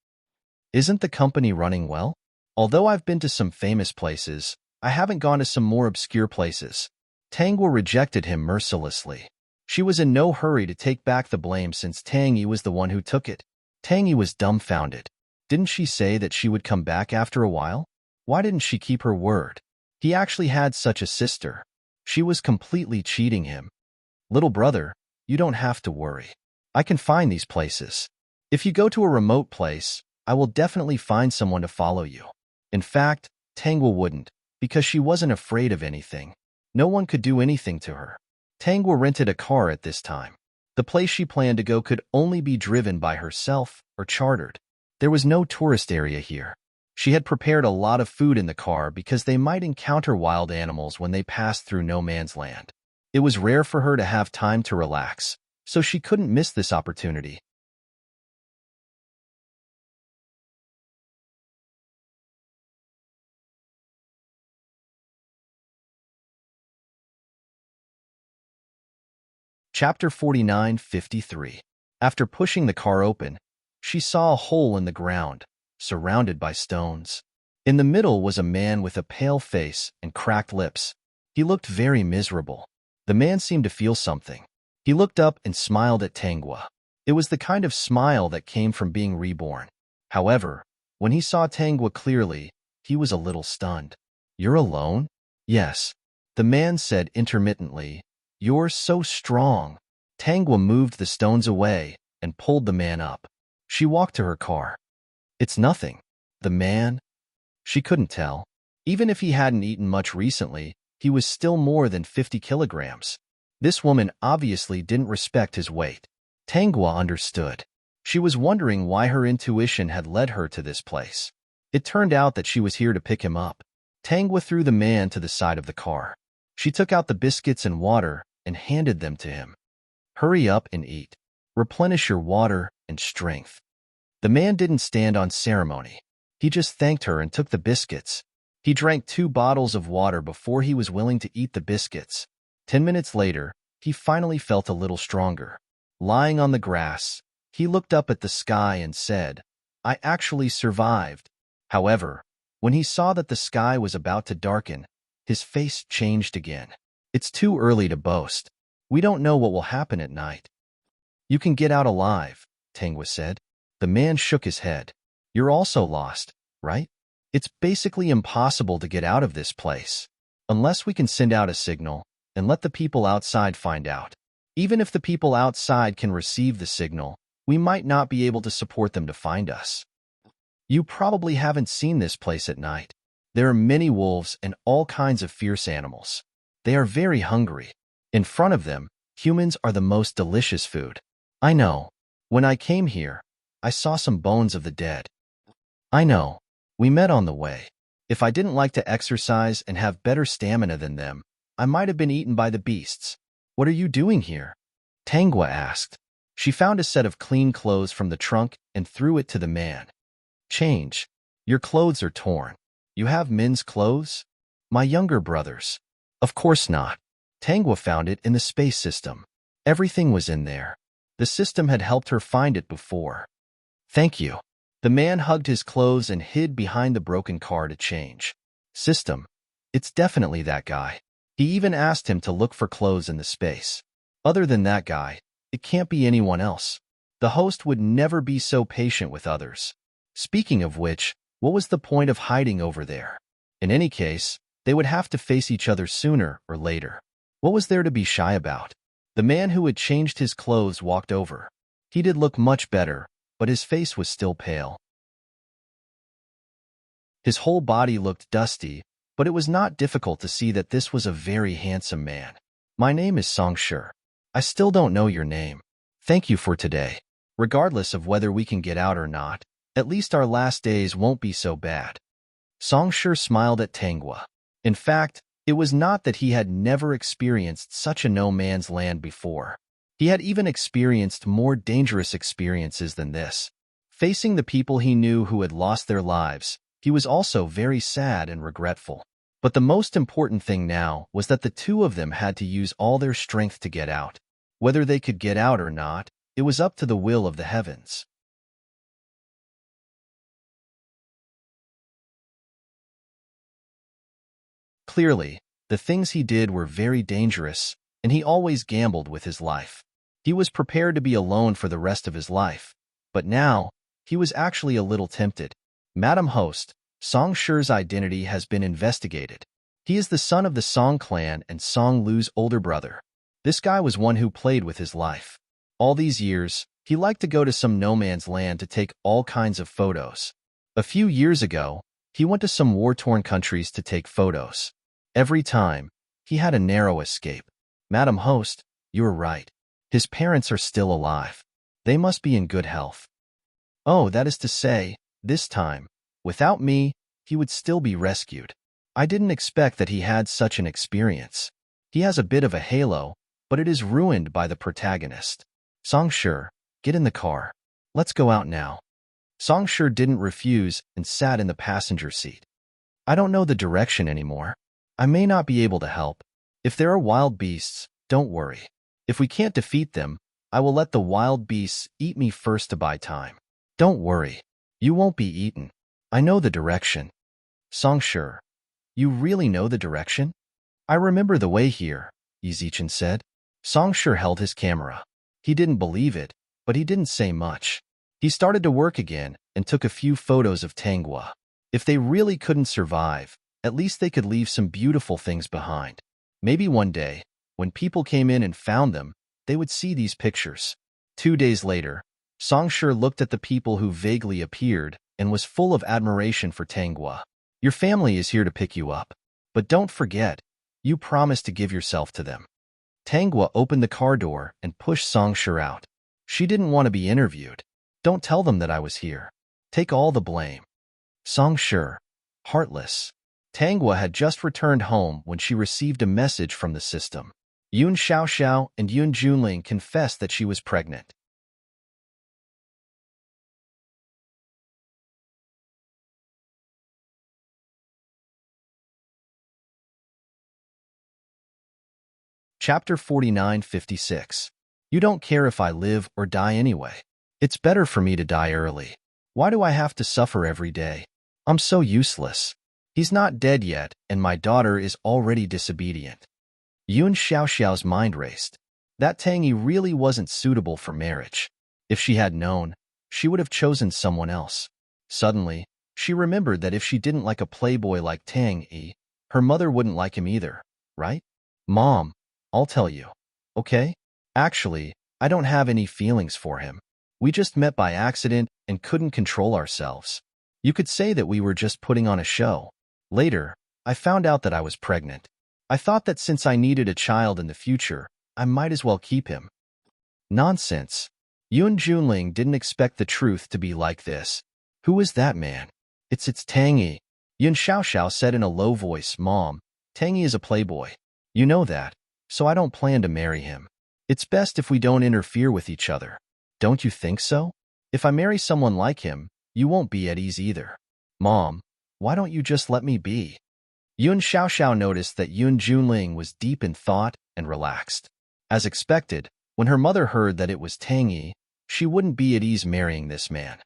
Isn't the company running well? Although I've been to some famous places, I haven't gone to some more obscure places. Tanghua rejected him mercilessly. She was in no hurry to take back the blame since Tang Yi was the one who took it. Tang Yi was dumbfounded. Didn't she say that she would come back after a while? Why didn't she keep her word? He actually had such a sister. She was completely cheating him. Little brother, you don't have to worry. I can find these places. If you go to a remote place, I will definitely find someone to follow you. In fact, Tanghua wouldn't, because she wasn't afraid of anything. No one could do anything to her. Tanghua rented a car at this time. The place she planned to go could only be driven by herself or chartered. There was no tourist area here. She had prepared a lot of food in the car because they might encounter wild animals when they passed through no man's land. It was rare for her to have time to relax, so she couldn't miss this opportunity. Chapter 49:53. After pushing the car open, she saw a hole in the ground, surrounded by stones. In the middle was a man with a pale face and cracked lips. He looked very miserable. The man seemed to feel something. He looked up and smiled at Tanghua. It was the kind of smile that came from being reborn. However, when he saw Tanghua clearly, he was a little stunned. You're alone? Yes. The man said intermittently, You're so strong. Tanghua moved the stones away and pulled the man up. She walked to her car. It's nothing. The man? She couldn't tell. Even if he hadn't eaten much recently, he was still more than 50 kilograms. This woman obviously didn't respect his weight. Tanghua understood. She was wondering why her intuition had led her to this place. It turned out that she was here to pick him up. Tanghua threw the man to the side of the car. She took out the biscuits and water and handed them to him. Hurry up and eat. Replenish your water and strength. The man didn't stand on ceremony. He just thanked her and took the biscuits. He drank 2 bottles of water before he was willing to eat the biscuits. 10 minutes later, he finally felt a little stronger. Lying on the grass, he looked up at the sky and said, I actually survived. However, when he saw that the sky was about to darken, his face changed again. It's too early to boast. We don't know what will happen at night. You can get out alive. Tengwa said. The man shook his head. You're also lost, right? It's basically impossible to get out of this place. Unless we can send out a signal and let the people outside find out. Even if the people outside can receive the signal, we might not be able to support them to find us. You probably haven't seen this place at night. There are many wolves and all kinds of fierce animals. They are very hungry. In front of them, humans are the most delicious food. I know. When I came here, I saw some bones of the dead. I know. We met on the way. If I didn't like to exercise and have better stamina than them, I might have been eaten by the beasts. What are you doing here? Tengwa asked. She found a set of clean clothes from the trunk and threw it to the man. Change. Your clothes are torn. You have men's clothes? My younger brother's. Of course not. Tengwa found it in the space system. Everything was in there. The system had helped her find it before. Thank you. The man hugged his clothes and hid behind the broken car to change. System. It's definitely that guy. He even asked him to look for clothes in the space. Other than that guy, it can't be anyone else. The host would never be so patient with others. Speaking of which, what was the point of hiding over there? In any case, they would have to face each other sooner or later. What was there to be shy about? The man who had changed his clothes walked over. He did look much better, but his face was still pale. His whole body looked dusty, but it was not difficult to see that this was a very handsome man. My name is Songshur. I still don't know your name. Thank you for today. Regardless of whether we can get out or not, at least our last days won't be so bad. Songshur smiled at Tengwa. In fact, it was not that he had never experienced such a no-man's land before. He had even experienced more dangerous experiences than this. Facing the people he knew who had lost their lives, he was also very sad and regretful. But the most important thing now was that the two of them had to use all their strength to get out. Whether they could get out or not, it was up to the will of the heavens. Clearly, the things he did were very dangerous, and he always gambled with his life. He was prepared to be alone for the rest of his life, but now, he was actually a little tempted. Madam Host, Songshur's identity has been investigated. He is the son of the Song clan and Song Lu's older brother. This guy was one who played with his life. All these years, he liked to go to some no-man's land to take all kinds of photos. A few years ago, he went to some war-torn countries to take photos. Every time, he had a narrow escape. Madam Host, you're right. His parents are still alive. They must be in good health. Oh, that is to say, this time, without me, he would still be rescued. I didn't expect that he had such an experience. He has a bit of a halo, but it is ruined by the protagonist. Songshur, get in the car. Let's go out now. Songshur didn't refuse and sat in the passenger seat. I don't know the direction anymore. I may not be able to help. If there are wild beasts, don't worry. If we can't defeat them, I will let the wild beasts eat me first to buy time. Don't worry. You won't be eaten. I know the direction. Songshur, you really know the direction? I remember the way here, Yizichin said. Songshur held his camera. He didn't believe it, but he didn't say much. He started to work again and took a few photos of Tengwa. If they really couldn't survive, at least they could leave some beautiful things behind. Maybe one day, when people came in and found them, they would see these pictures. 2 days later, Songshur looked at the people who vaguely appeared and was full of admiration for Tengwa. Your family is here to pick you up. But don't forget, you promised to give yourself to them. Tengwa opened the car door and pushed Songshur out. She didn't want to be interviewed. Don't tell them that I was here. Take all the blame. Songshur, heartless. Tengwa had just returned home when she received a message from the system. Yun Xiaoxiao and Yun Junling confessed that she was pregnant. Chapter 4956. You don't care if I live or die anyway. It's better for me to die early. Why do I have to suffer every day? I'm so useless. He's not dead yet, and my daughter is already disobedient. Yun Xiaoxiao's mind raced. That Tangi really wasn't suitable for marriage. If she had known, she would have chosen someone else. Suddenly, she remembered that if she didn't like a playboy like Tang Yi, her mother wouldn't like him either, right? Mom, I'll tell you. Okay? Actually, I don't have any feelings for him. We just met by accident and couldn't control ourselves. You could say that we were just putting on a show. Later, I found out that I was pregnant. I thought that since I needed a child in the future, I might as well keep him. Nonsense. Yun Junling didn't expect the truth to be like this. Who is that man? It's Tang Yi. Yun Xiaoxiao said in a low voice, Mom, Tang Yi is a playboy. You know that, so I don't plan to marry him. It's best if we don't interfere with each other. Don't you think so? If I marry someone like him, you won't be at ease either. Mom, why don't you just let me be? Yun Xiaoxiao noticed that Yun Junling was deep in thought and relaxed. As expected, when her mother heard that it was Tang Yi, she wouldn't be at ease marrying this man.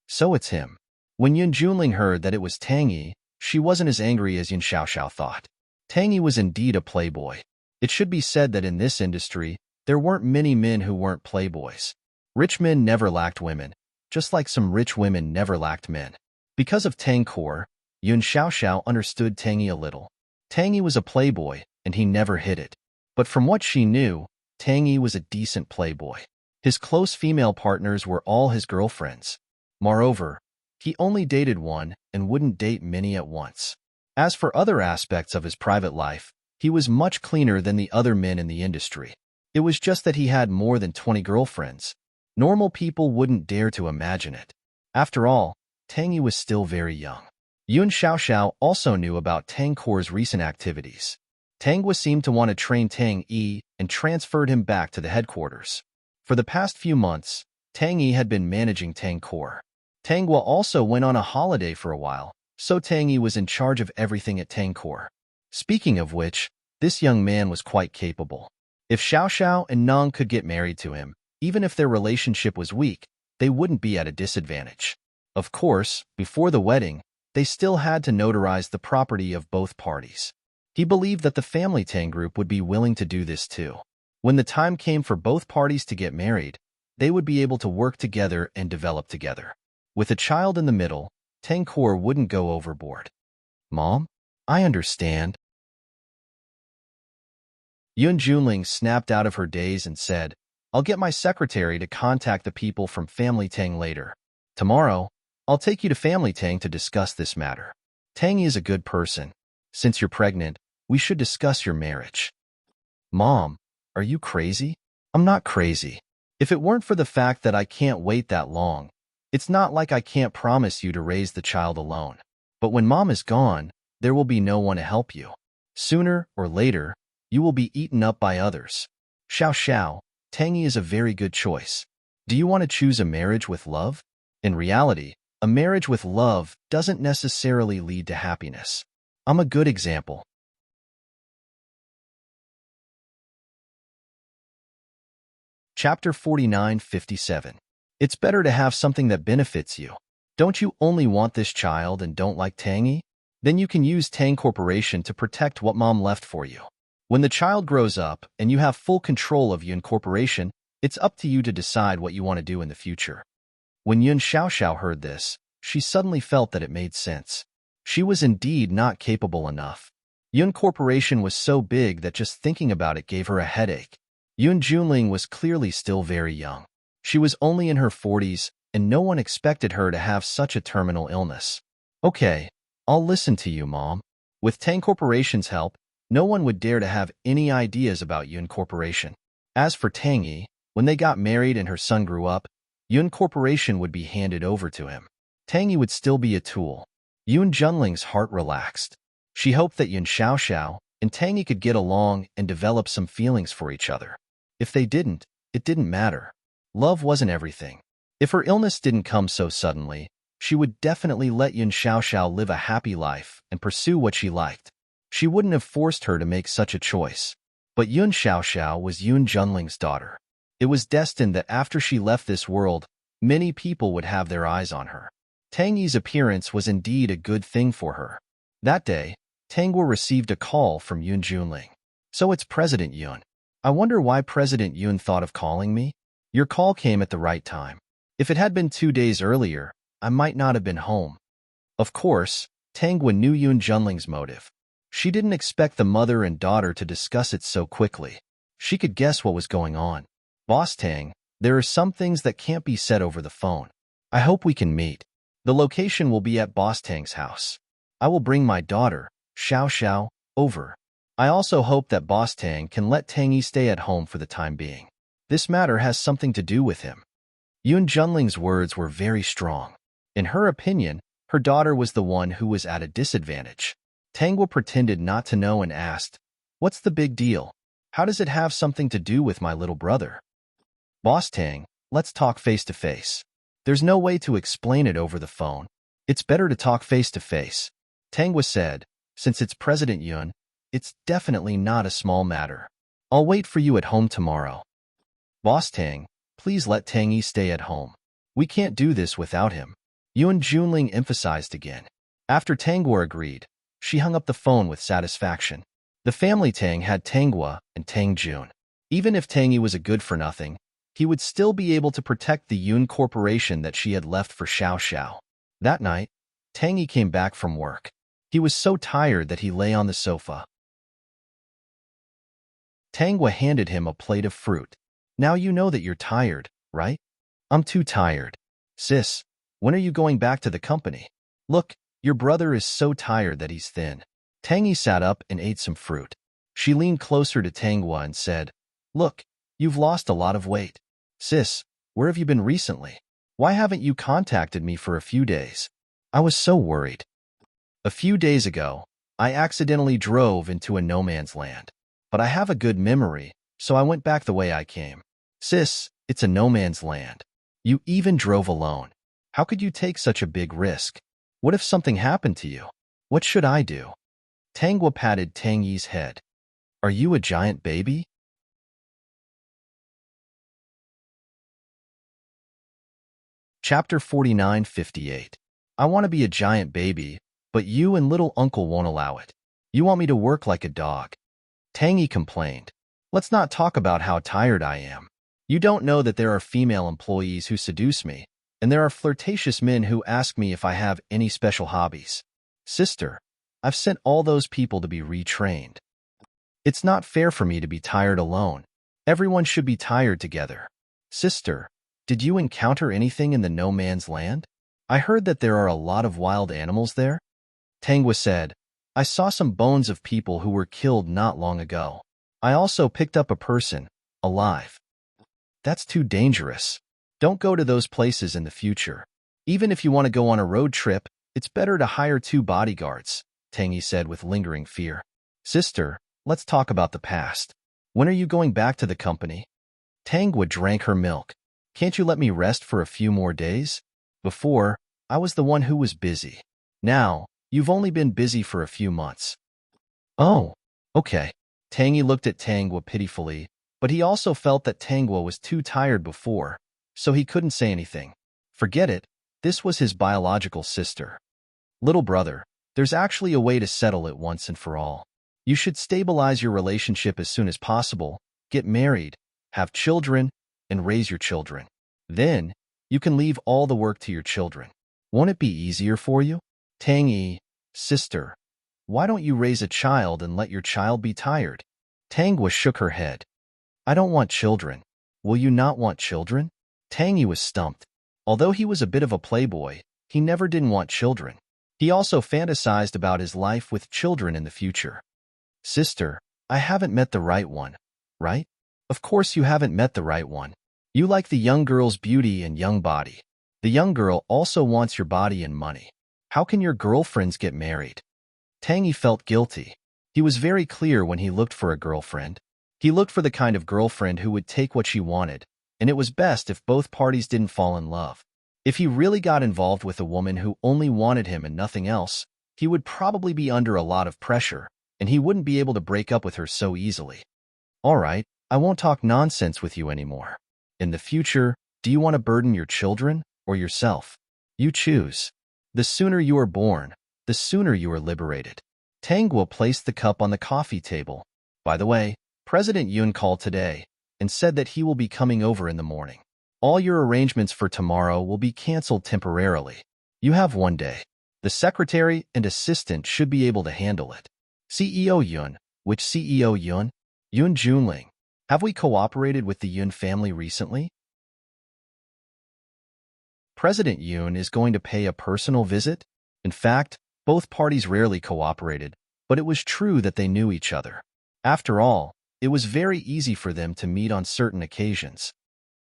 So it's him. When Yun Junling heard that it was Tang Yi, she wasn't as angry as Yun Xiaoxiao thought. Tang Yi was indeed a playboy. It should be said that in this industry, there weren't many men who weren't playboys. Rich men never lacked women, just like some rich women never lacked men. Because of Tang Kor, Yun Xiaoxiao understood Tang Yi a little. Tang Yi was a playboy, and he never hid it. But from what she knew, Tang Yi was a decent playboy. His close female partners were all his girlfriends. Moreover, he only dated one and wouldn't date many at once. As for other aspects of his private life, he was much cleaner than the other men in the industry. It was just that he had more than 20 girlfriends. Normal people wouldn't dare to imagine it. After all, Tang Yi was still very young. Yun Xiaoxiao also knew about Tang Kor's recent activities. Tang Hua seemed to want to train Tang Yi and transferred him back to the headquarters. For the past few months, Tang Yi had been managing Tang Kor. Tang Hua also went on a holiday for a while, so Tang Yi was in charge of everything at Tang Kor. Speaking of which, this young man was quite capable. If Xiaoxiao and Nong could get married to him, even if their relationship was weak, they wouldn't be at a disadvantage. Of course, before the wedding, they still had to notarize the property of both parties. He believed that the family Tang group would be willing to do this too. When the time came for both parties to get married, they would be able to work together and develop together. With a child in the middle, Tang Kor wouldn't go overboard. Mom, I understand. Yun Junling snapped out of her daze and said, I'll get my secretary to contact the people from Family Tang later. Tomorrow, I'll take you to Family Tang to discuss this matter. Tang is a good person. Since you're pregnant, we should discuss your marriage. Mom, are you crazy? I'm not crazy. If it weren't for the fact that I can't wait that long, it's not like I can't promise you to raise the child alone. But when Mom is gone, there will be no one to help you. Sooner or later, you will be eaten up by others. Xiao, Tang Yi is a very good choice. Do you want to choose a marriage with love? In reality, a marriage with love doesn't necessarily lead to happiness. I'm a good example. Chapter 49-57. It's better to have something that benefits you. Don't you only want this child and don't like Tang Yi? Then you can use Tang Corporation to protect what Mom left for you. When the child grows up and you have full control of Yun Corporation, it's up to you to decide what you want to do in the future. When Yun Xiaoxiao heard this, she suddenly felt that it made sense. She was indeed not capable enough. Yun Corporation was so big that just thinking about it gave her a headache. Yun Junling was clearly still very young. She was only in her 40s, and no one expected her to have such a terminal illness. Okay, I'll listen to you, Mom. With Tang Corporation's help, no one would dare to have any ideas about Yun Corporation. As for Tang Yi, when they got married and her son grew up, Yun Corporation would be handed over to him. Tang Yi would still be a tool. Yun Junling's heart relaxed. She hoped that Yun Xiaoxiao and Tang Yi could get along and develop some feelings for each other. If they didn't, it didn't matter. Love wasn't everything. If her illness didn't come so suddenly, she would definitely let Yun Xiaoxiao live a happy life and pursue what she liked. She wouldn't have forced her to make such a choice. But Yun Xiaoxiao was Yun Junling's daughter. It was destined that after she left this world, many people would have their eyes on her. Tang Yi's appearance was indeed a good thing for her. That day, Tang Hua received a call from Yun Junling. So it's President Yun. I wonder why President Yun thought of calling me? Your call came at the right time. If it had been 2 days earlier, I might not have been home. Of course, Tangwa knew Yoon Junling's motive. She didn't expect the mother and daughter to discuss it so quickly. She could guess what was going on. Boss Tang, there are some things that can't be said over the phone. I hope we can meet. The location will be at Boss Tang's house. I will bring my daughter, Xiao Xiao, over. I also hope that Boss Tang can let Tangy stay at home for the time being. This matter has something to do with him. Yoon Junling's words were very strong. In her opinion, her daughter was the one who was at a disadvantage. Tangwa pretended not to know and asked, "What's the big deal? How does it have something to do with my little brother?" "Boss Tang, let's talk face to face. There's no way to explain it over the phone. It's better to talk face to face," Tangwa said. "Since it's President Yoon, it's definitely not a small matter. I'll wait for you at home tomorrow." "Boss Tang, please let Tangy stay at home. We can't do this without him," Yoon Junling emphasized again. After Tangwa agreed, she hung up the phone with satisfaction. The family Tang had Tangwa and Tang Jun. Even if Tangy was a good-for-nothing, he would still be able to protect the Yoon Corporation that she had left for Xiao Xiao. That night, Tangy came back from work. He was so tired that he lay on the sofa. Tangwa handed him a plate of fruit. "Now you know that you're tired, right?" "I'm too tired." "Sis, when are you going back to the company? Look, your brother is so tired that he's thin." Tangy sat up and ate some fruit. She leaned closer to Tangwa and said, "Look, you've lost a lot of weight. Sis, where have you been recently? Why haven't you contacted me for a few days? I was so worried. A few days ago, I accidentally drove into a no man's land. But I have a good memory, so I went back the way I came." "Sis, it's a no man's land. You even drove alone. How could you take such a big risk? What if something happened to you? What should I do?" Tangwa patted Tangyi's head. "Are you a giant baby?" Chapter 4958. "I want to be a giant baby, but you and little uncle won't allow it. You want me to work like a dog." Tangy complained. "Let's not talk about how tired I am. You don't know that there are female employees who seduce me, and there are flirtatious men who ask me if I have any special hobbies. Sister, I've sent all those people to be retrained. It's not fair for me to be tired alone. Everyone should be tired together. Sister, did you encounter anything in the no man's land? I heard that there are a lot of wild animals there." Tangwa said, "I saw some bones of people who were killed not long ago. I also picked up a person, alive. That's too dangerous. Don't go to those places in the future. Even if you want to go on a road trip, it's better to hire 2 bodyguards," Tangy said with lingering fear. "Sister, let's talk about the past. When are you going back to the company?" Tangwa drank her milk. "Can't you let me rest for a few more days? Before, I was the one who was busy. Now, you've only been busy for a few months." "Oh, okay." Tangy looked at Tangwa pitifully, but he also felt that Tangwa was too tired before, so he couldn't say anything. Forget it, this was his biological sister. "Little brother, there's actually a way to settle it once and for all. You should stabilize your relationship as soon as possible, get married, have children, and raise your children. Then, you can leave all the work to your children. Won't it be easier for you?" Tangy, "Sister, why don't you raise a child and let your child be tired?" Tangwa shook her head. "I don't want children. Will you not want children?" Tangy was stumped. Although he was a bit of a playboy, he never didn't want children. He also fantasized about his life with children in the future. "Sister, I haven't met the right one, right?" "Of course you haven't met the right one. You like the young girl's beauty and young body. The young girl also wants your body and money. How can your girlfriends get married?" Tangy felt guilty. He was very clear when he looked for a girlfriend. He looked for the kind of girlfriend who would take what she wanted, and it was best if both parties didn't fall in love. If he really got involved with a woman who only wanted him and nothing else, he would probably be under a lot of pressure, and he wouldn't be able to break up with her so easily. "All right, I won't talk nonsense with you anymore. In the future, do you want to burden your children or yourself? You choose. The sooner you are born, the sooner you are liberated." Tangwa placed the cup on the coffee table. "By the way, President Yoon called today. and said that he will be coming over in the morning. All your arrangements for tomorrow will be canceled temporarily. You have 1 day. The secretary and assistant should be able to handle it. CEO Yun. Which CEO Yun? Yun Junling. Have we cooperated with the Yun family recently? President Yun is going to pay a personal visit? In fact, both parties rarely cooperated, but it was true that they knew each other. After all, it was very easy for them to meet on certain occasions.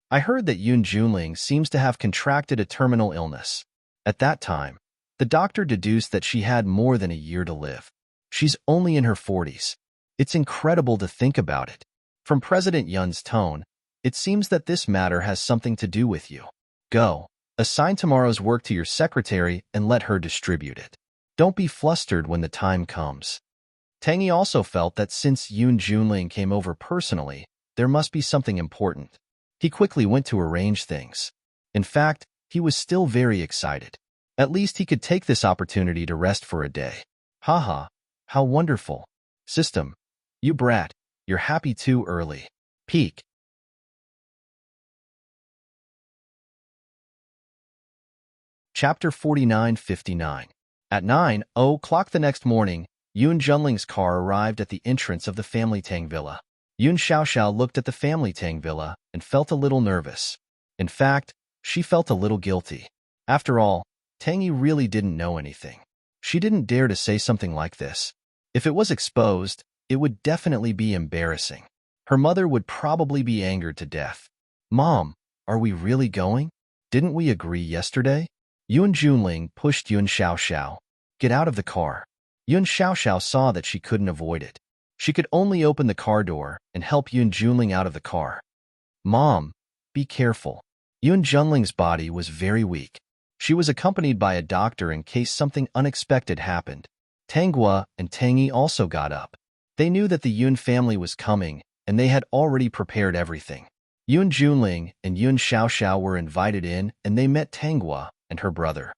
I heard that Yun Junling seems to have contracted a terminal illness. At that time, the doctor deduced that she had more than a year to live. She's only in her 40s. It's incredible to think about it. From President Yun's tone, it seems that this matter has something to do with you. Go, assign tomorrow's work to your secretary and let her distribute it. Don't be flustered when the time comes. Tang Yi also felt that since Yun Junling came over personally, there must be something important. He quickly went to arrange things. In fact, he was still very excited. At least he could take this opportunity to rest for a day. Haha, how wonderful. System, you brat, you're happy too early. Peak. Chapter 49-59. At 9:00 the next morning, Yun Junling's car arrived at the entrance of the family Tang villa. Yun Xiaoxiao looked at the family Tang villa and felt a little nervous. In fact, she felt a little guilty. After all, Tang Yi really didn't know anything. She didn't dare to say something like this. If it was exposed, it would definitely be embarrassing. Her mother would probably be angered to death. Mom, are we really going? Didn't we agree yesterday? Yun Junling pushed Yun Xiaoxiao. Get out of the car. Yun Xiaoxiao saw that she couldn't avoid it. She could only open the car door and help Yun Junling out of the car. Mom, be careful. Yun Junling's body was very weak. She was accompanied by a doctor in case something unexpected happened. Tang Gua and Tang Yi also got up. They knew that the Yun family was coming, and they had already prepared everything. Yun Junling and Yun Xiaoxiao were invited in, and they met Tang Gua and her brother.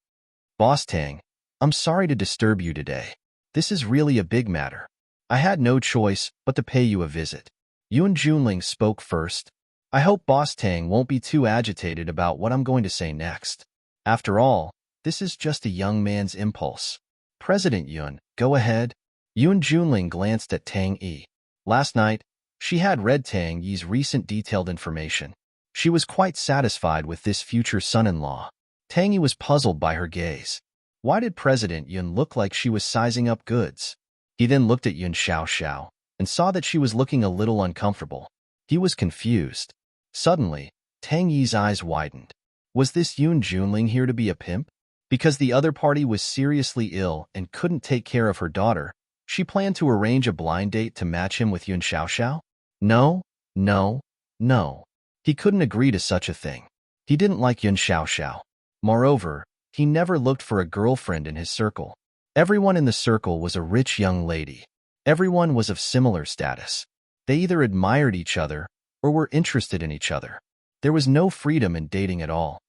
Boss Tang, I'm sorry to disturb you today. This is really a big matter. I had no choice but to pay you a visit. Yun Junling spoke first. I hope Boss Tang won't be too agitated about what I'm going to say next. After all, this is just a young man's impulse. President Yun, go ahead. Yun Junling glanced at Tang Yi. Last night, she had read Tang Yi's recent detailed information. She was quite satisfied with this future son-in-law. Tang Yi was puzzled by her gaze. Why did President Yun look like she was sizing up goods? He then looked at Yun Xiaoxiao and saw that she was looking a little uncomfortable. He was confused. Suddenly, Tang Yi's eyes widened. Was this Yun Junling here to be a pimp? Because the other party was seriously ill and couldn't take care of her daughter, she planned to arrange a blind date to match him with Yun Xiaoxiao? No, no, no. He couldn't agree to such a thing. He didn't like Yun Xiaoxiao. Moreover, he never looked for a girlfriend in his circle. Everyone in the circle was a rich young lady. Everyone was of similar status. They either admired each other or were interested in each other. There was no freedom in dating at all.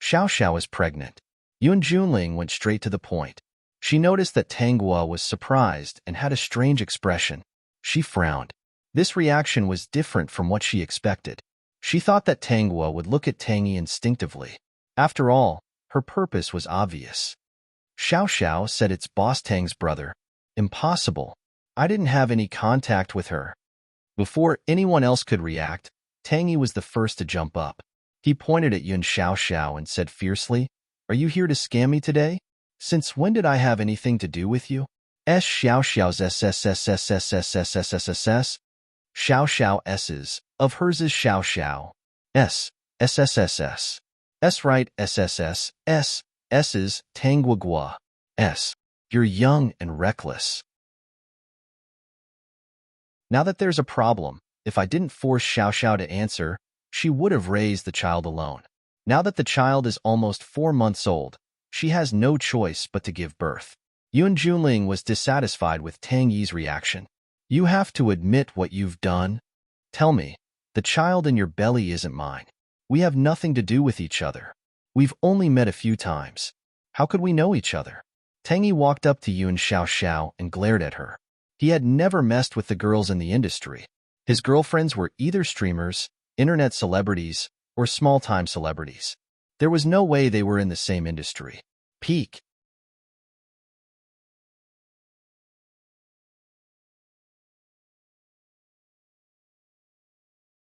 Xiaoxiao is pregnant. Yun Junling went straight to the point. She noticed that Tang Gua was surprised and had a strange expression. She frowned. This reaction was different from what she expected. She thought that Tang Gua would look at Tang Yi instinctively. After all, her purpose was obvious. Xiaoxiao said it's Boss Tang's brother. Impossible. I didn't have any contact with her. Before anyone else could react, Tang Yi was the first to jump up. He pointed at Yun Xiaoxiao and said fiercely, Are you here to scam me today? Since when did I have anything to do with you? Xiaoxiao's SSSSSSSSSSS. Xiaoxiao S's. Of hers is Xiaoxiao. S. SSSS. S right SSS. S. S's. Tangguagua. S. You're young and reckless. Now that there's a problem, if I didn't force Xiaoxiao to answer, she would have raised the child alone. Now that the child is almost 4 months old, she has no choice but to give birth. Yun Junling was dissatisfied with Tang Yi's reaction. You have to admit what you've done. Tell me, the child in your belly isn't mine. We have nothing to do with each other. We've only met a few times. How could we know each other? Tang Yi walked up to Yun Xiaoxiao and glared at her. He had never messed with the girls in the industry. His girlfriends were either streamers, internet celebrities, or small-time celebrities. There was no way they were in the same industry. Peak.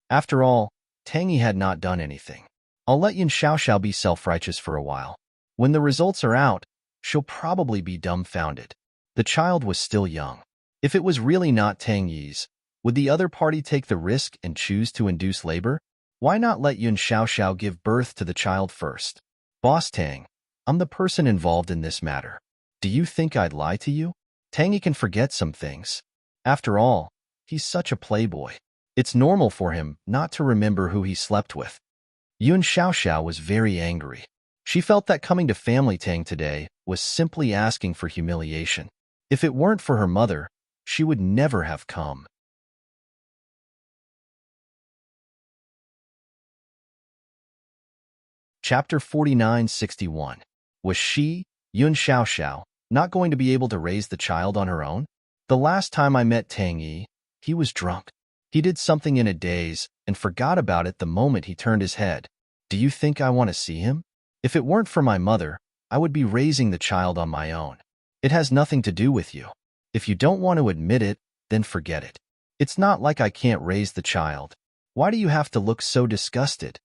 After all, Tangy had not done anything. I'll let Yin Xiaoxiao be self-righteous for a while. When the results are out, she'll probably be dumbfounded. The child was still young. If it was really not Tang Yi's, would the other party take the risk and choose to induce labor? Why not let Yun Xiaoxiao give birth to the child first? Boss Tang, I'm the person involved in this matter. Do you think I'd lie to you? Tangy can forget some things. After all, he's such a playboy. It's normal for him not to remember who he slept with. Yun Xiaoxiao was very angry. She felt that coming to Family Tang today was simply asking for humiliation. If it weren't for her mother, she would never have come. Chapter 4961. Was she, Yun Xiaoxiao, not going to be able to raise the child on her own? The last time I met Tang Yi, he was drunk. He did something in a daze and forgot about it the moment he turned his head. Do you think I want to see him? If it weren't for my mother, I would be raising the child on my own. It has nothing to do with you. If you don't want to admit it, then forget it. It's not like I can't raise the child. Why do you have to look so disgusted?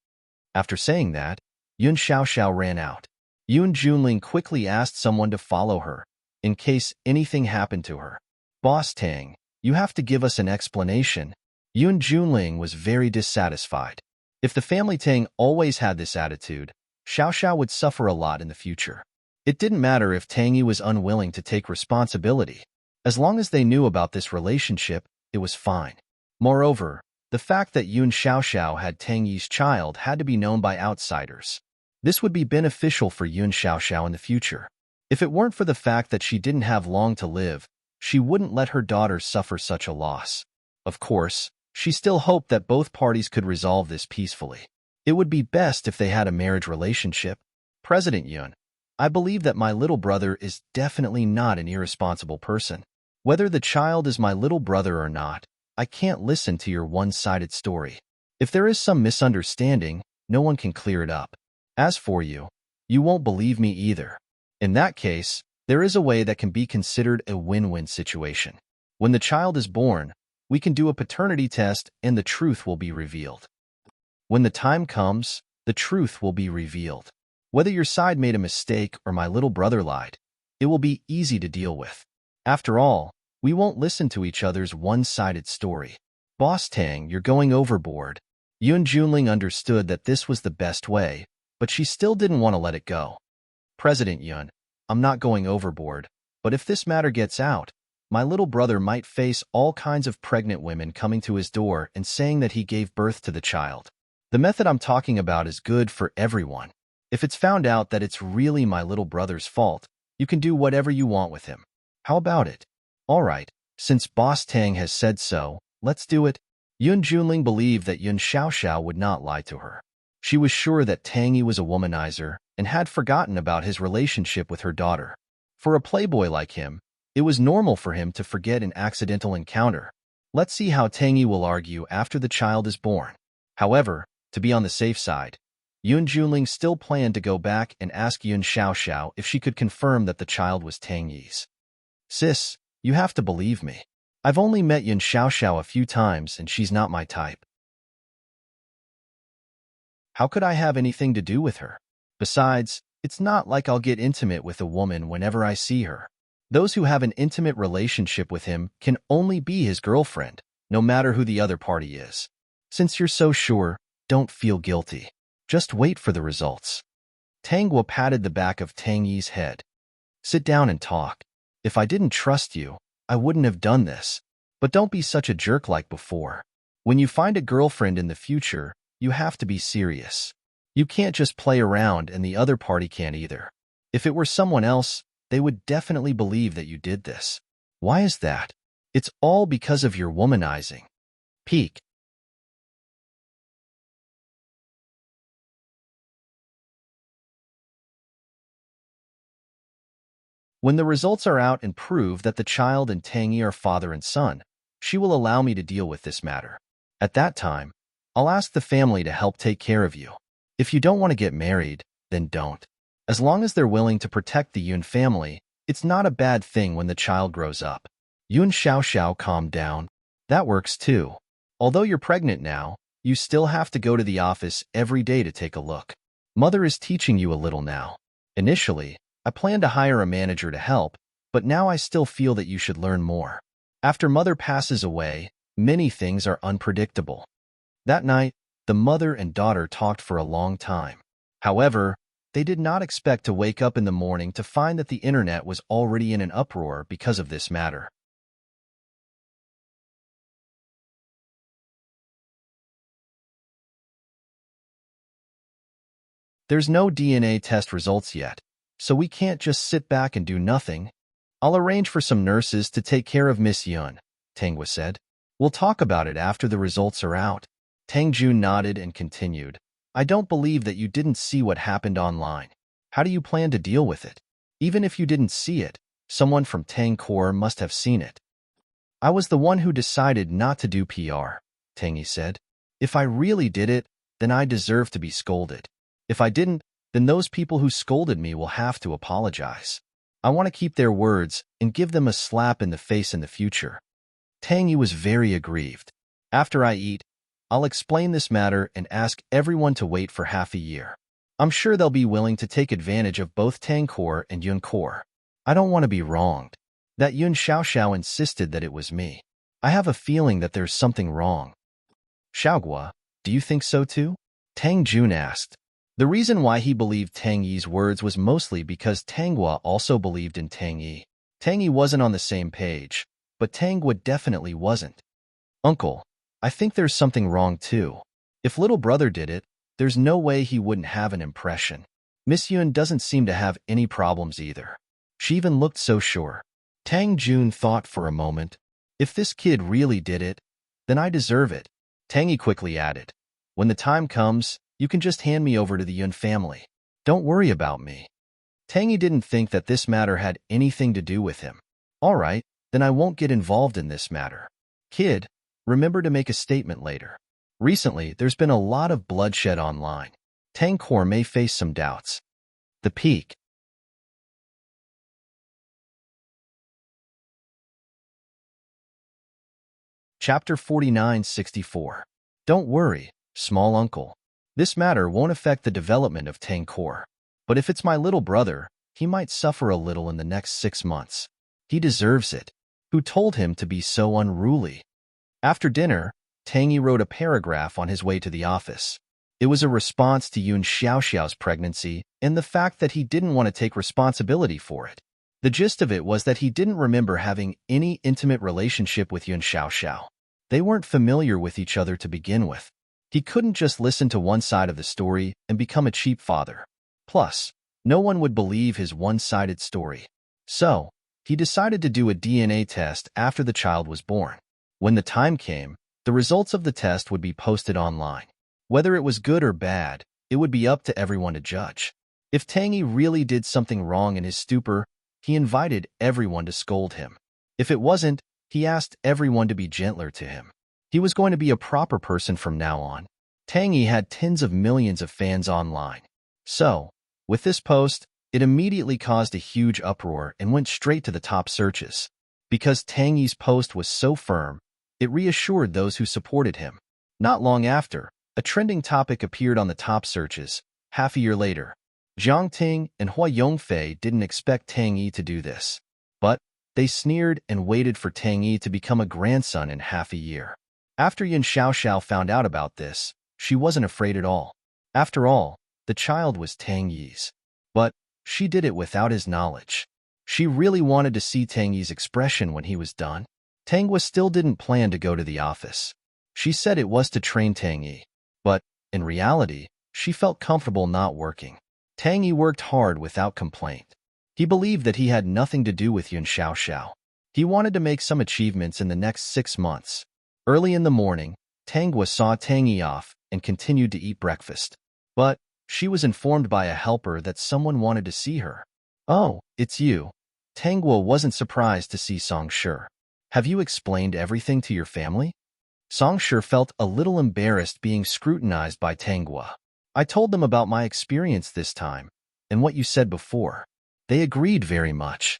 After saying that, Yun Xiaoxiao ran out. Yun Junling quickly asked someone to follow her, in case anything happened to her. Boss Tang, you have to give us an explanation. Yun Junling was very dissatisfied. If the Family Tang always had this attitude, Xiaoxiao would suffer a lot in the future. It didn't matter if Tang Yi was unwilling to take responsibility. As long as they knew about this relationship, it was fine. Moreover, the fact that Yun Xiaoxiao had Tang Yi's child had to be known by outsiders. This would be beneficial for Yun Xiaoxiao in the future. If it weren't for the fact that she didn't have long to live, she wouldn't let her daughter suffer such a loss. Of course, she still hoped that both parties could resolve this peacefully. It would be best if they had a marriage relationship. President Yun, I believe that my little brother is definitely not an irresponsible person. Whether the child is my little brother or not, I can't listen to your one-sided story. If there is some misunderstanding, no one can clear it up. As for you, you won't believe me either. In that case, there is a way that can be considered a win-win situation. When the child is born, we can do a paternity test and the truth will be revealed. When the time comes, the truth will be revealed. Whether your side made a mistake or my little brother lied, it will be easy to deal with. After all, we won't listen to each other's one-sided story. Boss Tang, you're going overboard. Yun Junling understood that this was the best way, but she still didn't want to let it go. President Yun, I'm not going overboard, but if this matter gets out, my little brother might face all kinds of pregnant women coming to his door and saying that he gave birth to the child. The method I'm talking about is good for everyone. If it's found out that it's really my little brother's fault, you can do whatever you want with him. How about it? All right, since Boss Tang has said so, let's do it. Yun Junling believed that Yun Xiaoxiao would not lie to her. She was sure that Tang Yi was a womanizer and had forgotten about his relationship with her daughter. For a playboy like him, it was normal for him to forget an accidental encounter. Let's see how Tang Yi will argue after the child is born. However, to be on the safe side, Yun Junling still planned to go back and ask Yun Xiaoxiao if she could confirm that the child was Tang Yi's. Sis, you have to believe me. I've only met Yun Xiaoxiao a few times and she's not my type. How could I have anything to do with her? Besides, it's not like I'll get intimate with a woman whenever I see her. Those who have an intimate relationship with him can only be his girlfriend, no matter who the other party is. Since you're so sure, don't feel guilty. Just wait for the results. Tang Guo patted the back of Tang Yi's head. Sit down and talk. If I didn't trust you, I wouldn't have done this. But don't be such a jerk like before. When you find a girlfriend in the future, you have to be serious. You can't just play around and the other party can't either. If it were someone else, they would definitely believe that you did this. Why is that? It's all because of your womanizing. Peak. When the results are out and prove that the child and Tang Yi are father and son, she will allow me to deal with this matter. At that time, I'll ask the family to help take care of you. If you don't want to get married, then don't. As long as they're willing to protect the Yun family, it's not a bad thing when the child grows up. Yun Xiaoxiao calmed down. That works too. Although you're pregnant now, you still have to go to the office every day to take a look. Mother is teaching you a little now. Initially, I planned to hire a manager to help, but now I still feel that you should learn more. After mother passes away, many things are unpredictable. That night, the mother and daughter talked for a long time. However, they did not expect to wake up in the morning to find that the internet was already in an uproar because of this matter. There's no DNA test results yet, so we can't just sit back and do nothing. I'll arrange for some nurses to take care of Miss Yun, Tanghua said. We'll talk about it after the results are out. Tang Jun nodded and continued. I don't believe that you didn't see what happened online. How do you plan to deal with it? Even if you didn't see it, someone from Tang Core must have seen it. I was the one who decided not to do PR, Tang Yi said. If I really did it, then I deserve to be scolded. If I didn't, then those people who scolded me will have to apologize. I want to keep their words and give them a slap in the face in the future. Tang Yi was very aggrieved. After I eat, I'll explain this matter and ask everyone to wait for half a year. I'm sure they'll be willing to take advantage of both Tang Core and Yun Core. I don't want to be wronged. That Yun Xiaoxiao insisted that it was me. I have a feeling that there's something wrong. Xiaogua, do you think so too? Tang Jun asked. The reason why he believed Tang Yi's words was mostly because Tanghua also believed in Tang Yi. Tang Yi wasn't on the same page, but Tanghua definitely wasn't. Uncle, I think there's something wrong too. If little brother did it, there's no way he wouldn't have an impression. Miss Yun doesn't seem to have any problems either. She even looked so sure. Tang Jun thought for a moment. If this kid really did it, then I deserve it. Tang Yi quickly added. When the time comes, you can just hand me over to the Yun family. Don't worry about me. Tang Yi didn't think that this matter had anything to do with him. All right, then I won't get involved in this matter. Kid, remember to make a statement later. Recently, there's been a lot of bloodshed online. Tang Core may face some doubts. The Peak. Chapter 49-64. Don't worry, small uncle. This matter won't affect the development of Tang Core. But if it's my little brother, he might suffer a little in the next 6 months. He deserves it. Who told him to be so unruly? After dinner, Tang Yi wrote a paragraph on his way to the office. It was a response to Yun Xiaoxiao's pregnancy and the fact that he didn't want to take responsibility for it. The gist of it was that he didn't remember having any intimate relationship with Yun Xiaoxiao. They weren't familiar with each other to begin with. He couldn't just listen to one side of the story and become a cheap father. Plus, no one would believe his one-sided story. So, he decided to do a DNA test after the child was born. When the time came, the results of the test would be posted online. Whether it was good or bad, it would be up to everyone to judge. If Tang Yi really did something wrong in his stupor, he invited everyone to scold him. If it wasn't, he asked everyone to be gentler to him. He was going to be a proper person from now on. Tang Yi had tens of millions of fans online. So, with this post, it immediately caused a huge uproar and went straight to the top searches. Because Tang Yi's post was so firm, it reassured those who supported him. Not long after, a trending topic appeared on the top searches. Half a year later, Jiang Ting and Hua Yongfei didn't expect Tang Yi to do this. But they sneered and waited for Tang Yi to become a grandson in half a year. After Yun Xiaoxiao found out about this, she wasn't afraid at all. After all, the child was Tang Yi's. But she did it without his knowledge. She really wanted to see Tang Yi's expression when he was done. Tanghua still didn't plan to go to the office. She said it was to train Tang Yi. But, in reality, she felt comfortable not working. Tang Yi worked hard without complaint. He believed that he had nothing to do with Yun Xiaoxiao. He wanted to make some achievements in the next 6 months. Early in the morning, Tanghua saw Tang Yi off and continued to eat breakfast. But she was informed by a helper that someone wanted to see her. Oh, it's you. Tanghua wasn't surprised to see Song Shi. Have you explained everything to your family? Songshur felt a little embarrassed being scrutinized by Tanghua. I told them about my experience this time, and what you said before. They agreed very much.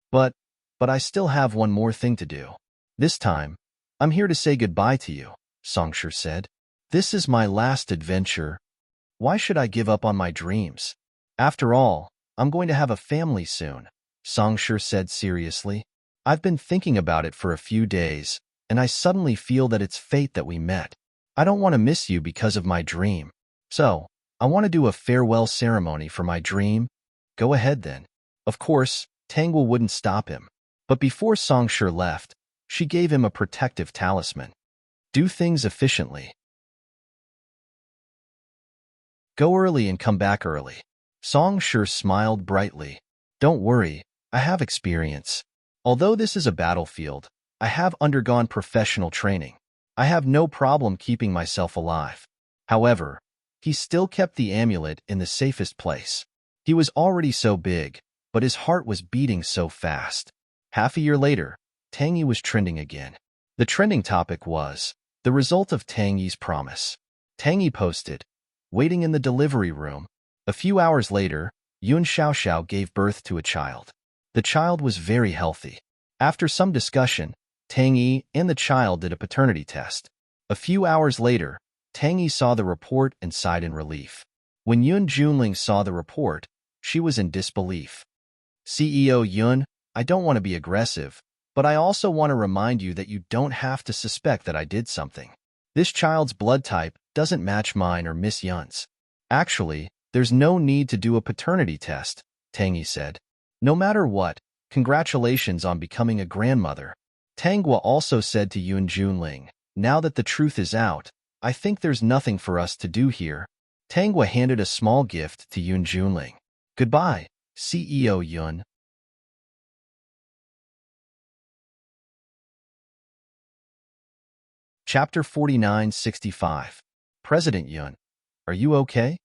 But I still have one more thing to do. This time, I'm here to say goodbye to you, Songshur said. This is my last adventure. Why should I give up on my dreams? After all, I'm going to have a family soon, Songshur said seriously. I've been thinking about it for a few days, and I suddenly feel that it's fate that we met. I don't want to miss you because of my dream. So, I want to do a farewell ceremony for my dream. Go ahead then. Of course, Tanghua wouldn't stop him. But before Songshur left, she gave him a protective talisman. Do things efficiently. Go early and come back early. Songshur smiled brightly. Don't worry, I have experience. Although this is a battlefield, I have undergone professional training. I have no problem keeping myself alive. However, he still kept the amulet in the safest place. He was already so big, but his heart was beating so fast. Half a year later, Tang Yi was trending again. The trending topic was the result of Tang Yi's promise. Tang Yi posted, waiting in the delivery room. A few hours later, Yun Xiaoxiao gave birth to a child. The child was very healthy. After some discussion, Tang Yi and the child did a paternity test. A few hours later, Tang Yi saw the report and sighed in relief. When Yun Junling saw the report, she was in disbelief. CEO Yun, I don't want to be aggressive, but I also want to remind you that you don't have to suspect that I did something. This child's blood type doesn't match mine or Miss Yun's. Actually, there's no need to do a paternity test, Tang Yi said. No matter what, congratulations on becoming a grandmother. Tanghua also said to Yun Junling, now that the truth is out, I think there's nothing for us to do here. Tanghua handed a small gift to Yun Junling. Goodbye, CEO Yun. Chapter 4965. President Yun, are you okay?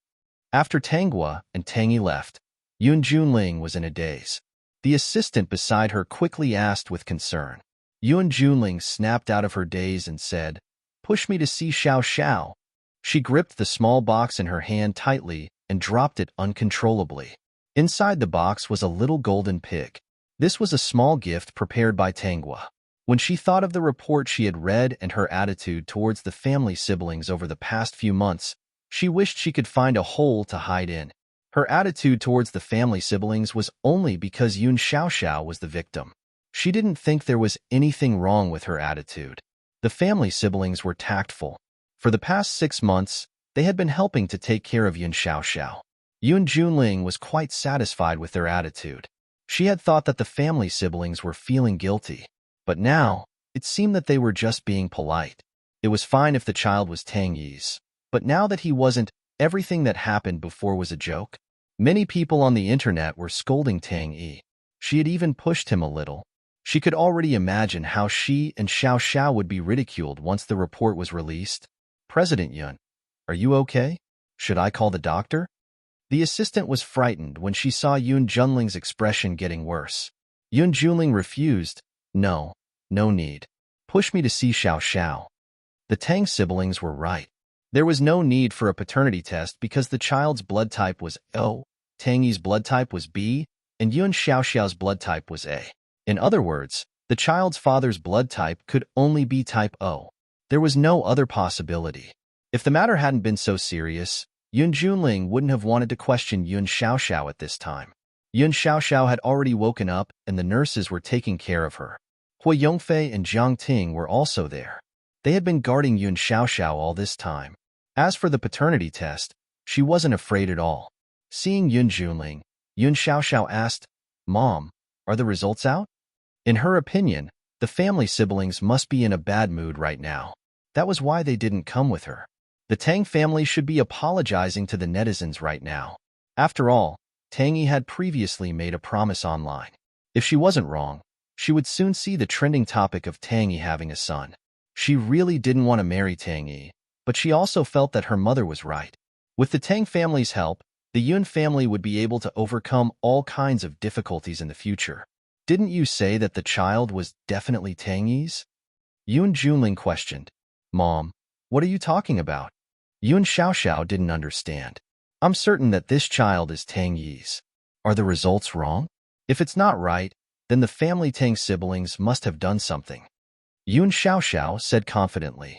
After Tanghua and Tang Yi left, Yun Junling was in a daze. The assistant beside her quickly asked with concern. Yun Junling snapped out of her daze and said, Push me to see Xiao Xiao. She gripped the small box in her hand tightly and dropped it uncontrollably. Inside the box was a little golden pig. This was a small gift prepared by Tanghua. When she thought of the report she had read and her attitude towards the family siblings over the past few months, she wished she could find a hole to hide in. Her attitude towards the family siblings was only because Yun Xiaoxiao was the victim. She didn't think there was anything wrong with her attitude. The family siblings were tactful. For the past 6 months, they had been helping to take care of Yun Xiaoxiao. Yun Junling was quite satisfied with their attitude. She had thought that the family siblings were feeling guilty. But now, it seemed that they were just being polite. It was fine if the child was Tang Yi's. But now that he wasn't, everything that happened before was a joke. Many people on the internet were scolding Tang Yi. She had even pushed him a little. She could already imagine how she and Xiao Xiao would be ridiculed once the report was released. President Yun, are you okay? Should I call the doctor? The assistant was frightened when she saw Yun Junling's expression getting worse. Yun Junling refused. No need. Push me to see Xiao Xiao. The Tang siblings were right. There was no need for a paternity test because the child's blood type was O, Tang Yi's blood type was B, and Yun Xiaoxiao's blood type was A. In other words, the child's father's blood type could only be type O. There was no other possibility. If the matter hadn't been so serious, Yun Junling wouldn't have wanted to question Yun Xiaoxiao at this time. Yun Xiaoxiao had already woken up and the nurses were taking care of her. Hui Yongfei and Jiang Ting were also there. They had been guarding Yun Xiaoxiao all this time. As for the paternity test, she wasn't afraid at all. Seeing Yun Junling, Yun Xiaoxiao asked, Mom, are the results out? In her opinion, the family siblings must be in a bad mood right now. That was why they didn't come with her. The Tang family should be apologizing to the netizens right now. After all, Tang Yi had previously made a promise online. If she wasn't wrong, she would soon see the trending topic of Tang Yi having a son. She really didn't want to marry Tang Yi, but she also felt that her mother was right. With the Tang family's help, the Yun family would be able to overcome all kinds of difficulties in the future. Didn't you say that the child was definitely Tang Yi's? Yun Junling questioned. Mom, what are you talking about? Yun Xiaoxiao didn't understand. I'm certain that this child is Tang Yi's. Are the results wrong? If it's not right, then the family Tang siblings must have done something. Yun Xiaoxiao said confidently.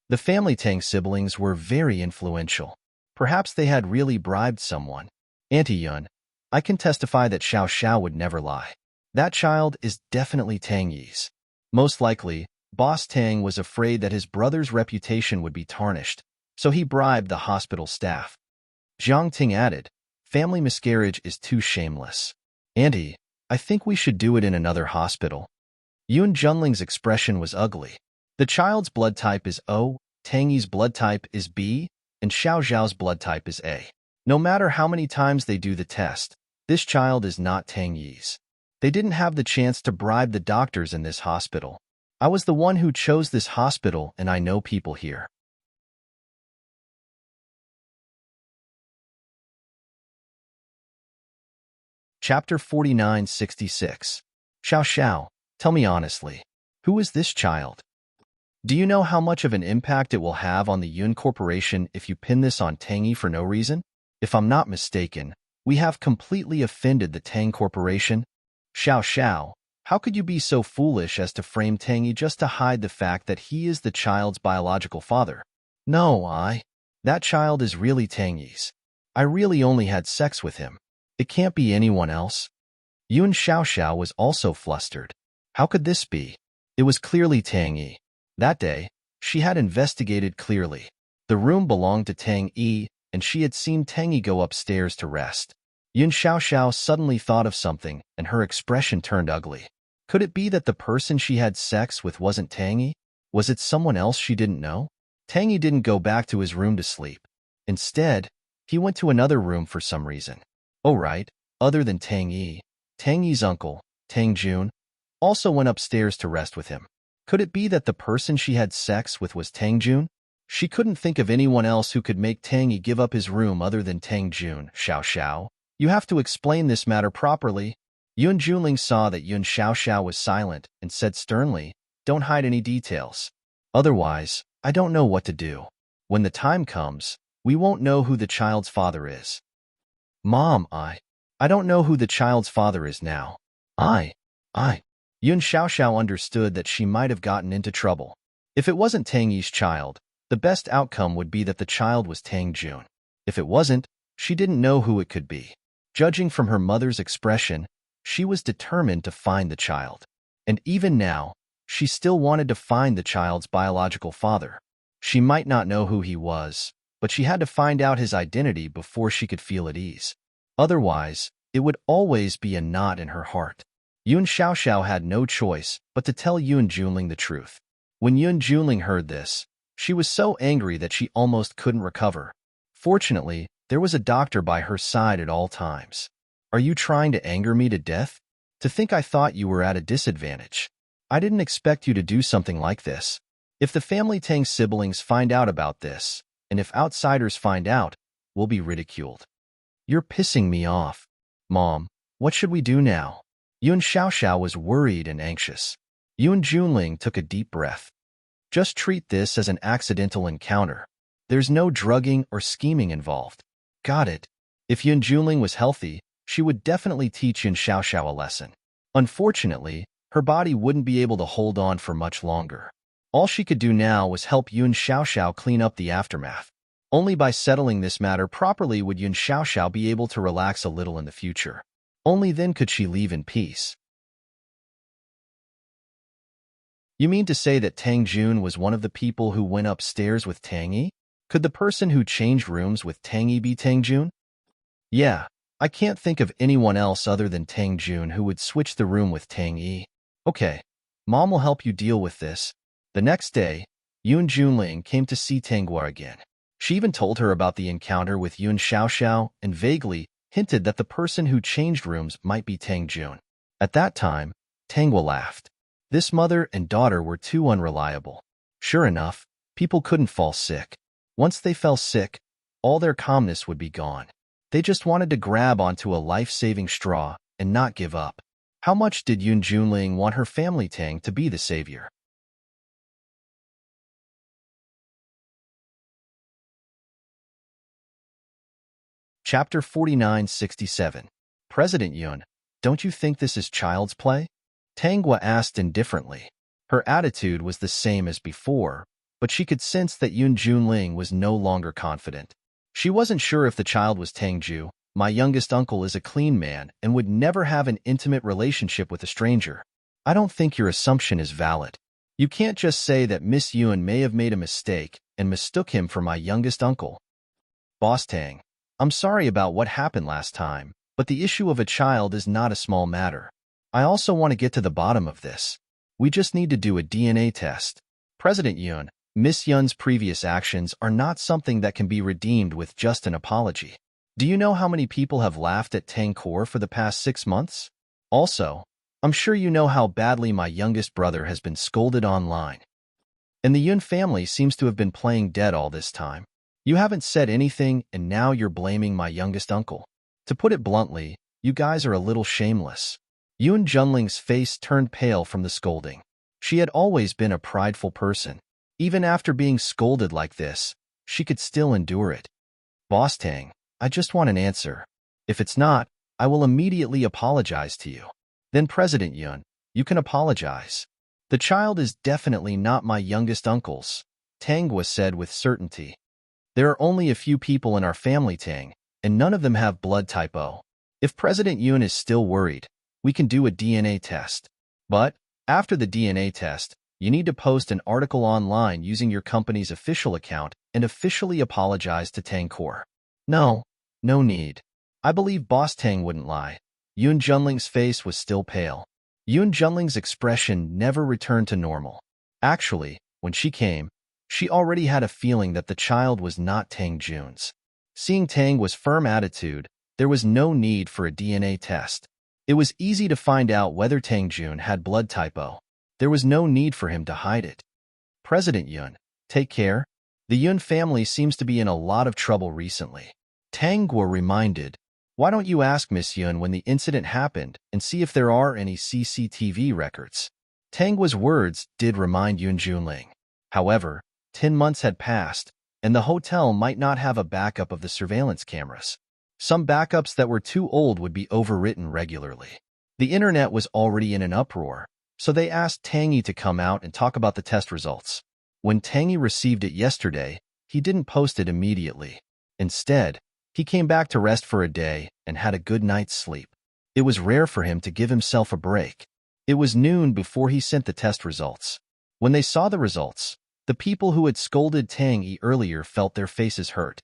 The family Tang siblings were very influential. Perhaps they had really bribed someone. Auntie Yun, I can testify that Xiao Xiao would never lie. That child is definitely Tang Yi's. Most likely, Boss Tang was afraid that his brother's reputation would be tarnished, so he bribed the hospital staff. Jiang Ting added, family miscarriage is too shameless. Auntie, I think we should do it in another hospital. Yun Junling's expression was ugly. The child's blood type is O, Tang Yi's blood type is B, and Xiao Zhao's blood type is A. No matter how many times they do the test, this child is not Tang Yi's. They didn't have the chance to bribe the doctors in this hospital. I was the one who chose this hospital and I know people here. Chapter 4966. Xiao Xiao, tell me honestly, who is this child? Do you know how much of an impact it will have on the Yun Corporation if you pin this on Tang Yi for no reason? If I'm not mistaken, we have completely offended the Tang Corporation. Xiao Xiao, how could you be so foolish as to frame Tang Yi just to hide the fact that he is the child's biological father? No, that child is really Tang Yi's. I really only had sex with him. It can't be anyone else. Yun Xiaoxiao was also flustered. How could this be? It was clearly Tang Yi. That day, she had investigated clearly. The room belonged to Tang Yi, and she had seen Tang Yi go upstairs to rest. Yun Xiaoxiao suddenly thought of something, and her expression turned ugly. Could it be that the person she had sex with wasn't Tang Yi? Was it someone else she didn't know? Tang Yi didn't go back to his room to sleep. Instead, he went to another room for some reason. Oh right, other than Tang Yi's uncle, Tang Jun, also went upstairs to rest with him. Could it be that the person she had sex with was Tang Jun? She couldn't think of anyone else who could make Tang Yi give up his room other than Tang Jun. Xiao Xiao, you have to explain this matter properly. Yun Junling saw that Yun Xiaoxiao was silent and said sternly, don't hide any details. Otherwise, I don't know what to do. When the time comes, we won't know who the child's father is. Mom, I don't know who the child's father is now. Yun Xiaoxiao understood that she might have gotten into trouble. If it wasn't Tang Yi's child, the best outcome would be that the child was Tang Jun. If it wasn't, she didn't know who it could be. Judging from her mother's expression, she was determined to find the child. And even now, she still wanted to find the child's biological father. She might not know who he was, but she had to find out his identity before she could feel at ease. Otherwise, it would always be a knot in her heart. Yun Xiaoxiao had no choice but to tell Yun Junling the truth. When Yun Junling heard this, she was so angry that she almost couldn't recover. Fortunately, there was a doctor by her side at all times. Are you trying to anger me to death? To think I thought you were at a disadvantage. I didn't expect you to do something like this. If the family Tang siblings find out about this, and if outsiders find out, we'll be ridiculed. You're pissing me off. Mom, what should we do now? Yun Xiaoxiao was worried and anxious. Yun Junling took a deep breath. Just treat this as an accidental encounter. There's no drugging or scheming involved. Got it. If Yun Junling was healthy, she would definitely teach Yun Xiaoxiao a lesson. Unfortunately, her body wouldn't be able to hold on for much longer. All she could do now was help Yun Xiaoxiao clean up the aftermath. Only by settling this matter properly would Yun Xiaoxiao be able to relax a little in the future. Only then could she leave in peace. You mean to say that Tang Jun was one of the people who went upstairs with Tang Yi? Could the person who changed rooms with Tang Yi be Tang Jun? Yeah, I can't think of anyone else other than Tang Jun who would switch the room with Tang Yi. Okay, Mom will help you deal with this. The next day, Yun Junling came to see Tang Guo again. She even told her about the encounter with Yun Xiaoxiao and vaguely hinted that the person who changed rooms might be Tang Jun. At that time, Tang Guo laughed. This mother and daughter were too unreliable. Sure enough, people couldn't fall sick. Once they fell sick, all their calmness would be gone. They just wanted to grab onto a life-saving straw and not give up. How much did Yun Junling want her family Tang to be the savior? Chapter 4967. President Yun, don't you think this is child's play? Tangwa asked indifferently. Her attitude was the same as before, but she could sense that Yun Junling was no longer confident. She wasn't sure if the child was Tangju. My youngest uncle is a clean man and would never have an intimate relationship with a stranger. I don't think your assumption is valid. You can't just say that Miss Yun may have made a mistake and mistook him for my youngest uncle. Boss Tang, I'm sorry about what happened last time, but the issue of a child is not a small matter. I also want to get to the bottom of this. We just need to do a DNA test. President Yun, Miss Yun's previous actions are not something that can be redeemed with just an apology. Do you know how many people have laughed at Tang Kor for the past 6 months? Also, I'm sure you know how badly my youngest brother has been scolded online. And the Yun family seems to have been playing dead all this time. You haven't said anything, and now you're blaming my youngest uncle. To put it bluntly, you guys are a little shameless. Yun Junling's face turned pale from the scolding. She had always been a prideful person. Even after being scolded like this, she could still endure it. Boss Tang, I just want an answer. If it's not, I will immediately apologize to you. Then President Yun, you can apologize. The child is definitely not my youngest uncle's, Tangwa said with certainty. There are only a few people in our family, Tang, and none of them have blood type O. If President Yun is still worried, we can do a DNA test. But, after the DNA test, you need to post an article online using your company's official account and officially apologize to Tang Kor. No need. I believe Boss Tang wouldn't lie. Yun Junling's face was still pale. Yun Junling's expression never returned to normal. Actually, when she came, she already had a feeling that the child was not Tang Jun's. Seeing Tang's firm attitude, there was no need for a DNA test. It was easy to find out whether Tang Jun had blood type O. There was no need for him to hide it. President Yun, take care. The Yun family seems to be in a lot of trouble recently. Tangwa reminded, why don't you ask Miss Yun when the incident happened and see if there are any CCTV records? Tangwa's words did remind Yun Junling. However, 10 months had passed, and the hotel might not have a backup of the surveillance cameras. Some backups that were too old would be overwritten regularly. The internet was already in an uproar, so they asked Tangy to come out and talk about the test results. When Tangy received it yesterday, he didn't post it immediately. Instead, he came back to rest for a day and had a good night's sleep. It was rare for him to give himself a break. It was noon before he sent the test results. When they saw the results, the people who had scolded Tangy earlier felt their faces hurt.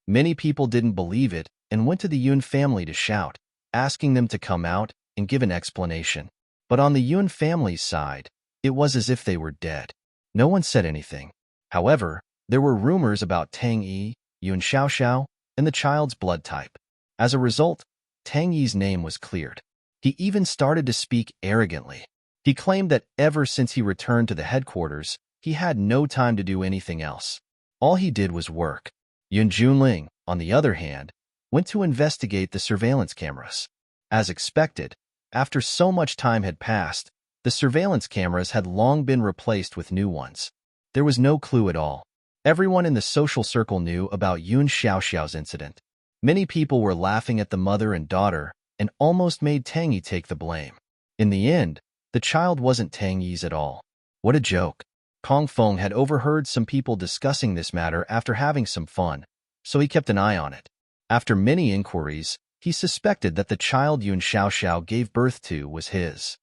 Many people didn't believe it and went to the Yun family to shout, asking them to come out and give an explanation. But on the Yun family's side, it was as if they were dead. No one said anything. However, there were rumors about Tang Yi, Yun Xiaoxiao, and the child's blood type. As a result, Tang Yi's name was cleared. He even started to speak arrogantly. He claimed that ever since he returned to the headquarters, he had no time to do anything else. All he did was work. Yun Junling, on the other hand, went to investigate the surveillance cameras. As expected, after so much time had passed, the surveillance cameras had long been replaced with new ones. There was no clue at all. Everyone in the social circle knew about Yun Xiaoxiao's incident. Many people were laughing at the mother and daughter and almost made Tang Yi take the blame. In the end, the child wasn't Tang Yi's at all. What a joke. Kong Feng had overheard some people discussing this matter after having some fun, so he kept an eye on it. After many inquiries, he suspected that the child Yun Xiaoxiao gave birth to was his.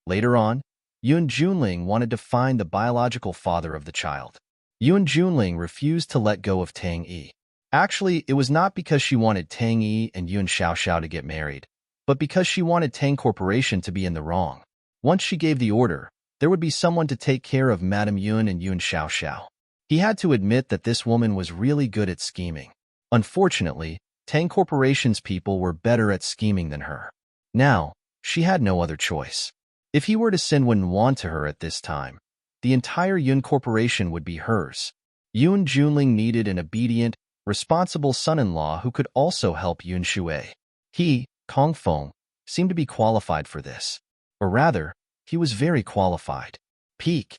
Later on, Yun Junling wanted to find the biological father of the child. Yun Junling refused to let go of Tang Yi. Actually, it was not because she wanted Tang Yi and Yun Xiaoxiao to get married, but because she wanted Tang Corporation to be in the wrong. Once she gave the order, there would be someone to take care of Madame Yun and Yun Xiaoxiao. He had to admit that this woman was really good at scheming. Unfortunately, Tang Corporation's people were better at scheming than her. Now, she had no other choice. If he were to send Wen to her at this time, the entire Yun Corporation would be hers. Yun Junling needed an obedient, responsible son-in-law who could also help Yun Shui. He, Kong Feng, seemed to be qualified for this. Or rather, he was very qualified. Peak.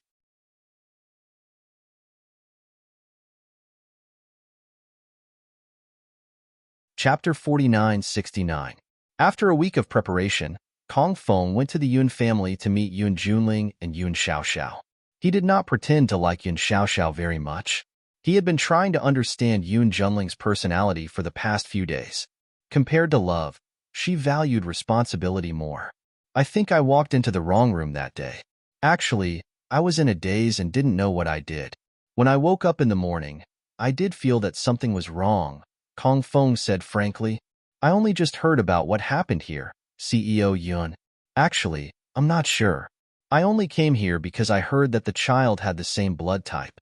Chapter 4969. After a week of preparation, Kong Feng went to the Yun family to meet Yun Junling and Yun Xiaoxiao. He did not pretend to like Yun Xiaoxiao very much. He had been trying to understand Yun Junling's personality for the past few days. Compared to love, she valued responsibility more. I think I walked into the wrong room that day. Actually, I was in a daze and didn't know what I did. When I woke up in the morning, I did feel that something was wrong, Kong Feng said frankly. I only just heard about what happened here, CEO Yun. Actually, I'm not sure. I only came here because I heard that the child had the same blood type.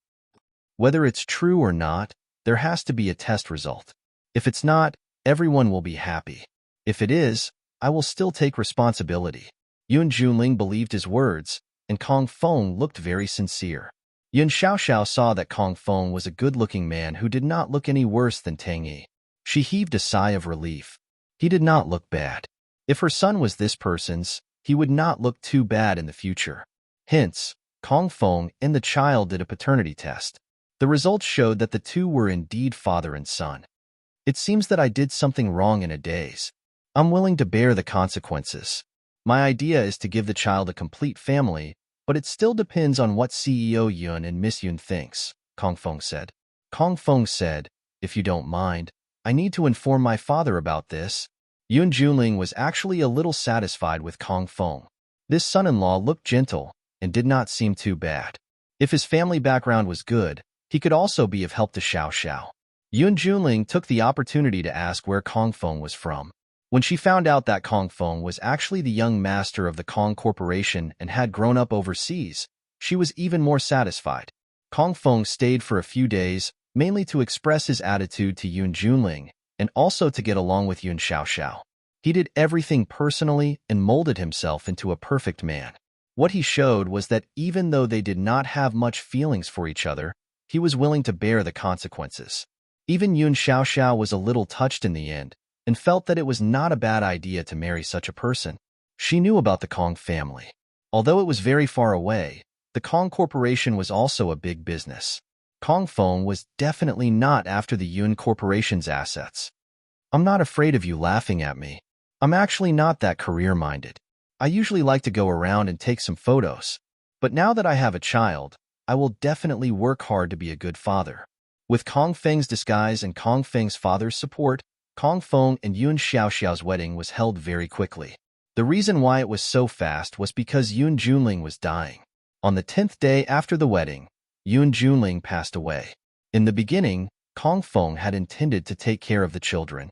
Whether it's true or not, there has to be a test result. If it's not, everyone will be happy. If it is, I will still take responsibility. Yun Junling believed his words, and Kong Feng looked very sincere. Yun Xiaoxiao saw that Kong Feng was a good-looking man who did not look any worse than Tang Yi. She heaved a sigh of relief. He did not look bad. If her son was this person's, he would not look too bad in the future. Hence, Kong Feng and the child did a paternity test. The results showed that the two were indeed father and son. It seems that I did something wrong in a daze. I'm willing to bear the consequences. My idea is to give the child a complete family, but it still depends on what CEO Yun and Miss Yun thinks, Kong Feng said. Kong Feng said, if you don't mind, I need to inform my father about this. Yun Junling was actually a little satisfied with Kong Feng. This son-in-law looked gentle and did not seem too bad. If his family background was good, he could also be of help to Xiaoxiao. Yun Junling took the opportunity to ask where Kong Feng was from. When she found out that Kong Feng was actually the young master of the Kong Corporation and had grown up overseas, she was even more satisfied. Kong Feng stayed for a few days, mainly to express his attitude to Yun Junling and also to get along with Yun Xiaoxiao. He did everything personally and molded himself into a perfect man. What he showed was that even though they did not have much feelings for each other, he was willing to bear the consequences. Even Yun Xiaoxiao was a little touched in the end, and felt that it was not a bad idea to marry such a person. She knew about the Kong family. Although it was very far away, the Kong Corporation was also a big business. Kong Feng was definitely not after the Yun Corporation's assets. I'm not afraid of you laughing at me. I'm actually not that career-minded. I usually like to go around and take some photos. But now that I have a child, I will definitely work hard to be a good father. With Kong Feng's disguise and Kong Feng's father's support, Kong Feng and Yun Xiaoxiao's wedding was held very quickly. The reason why it was so fast was because Yun Junling was dying. On the 10th day after the wedding, Yun Junling passed away. In the beginning, Kong Feng had intended to take care of the children.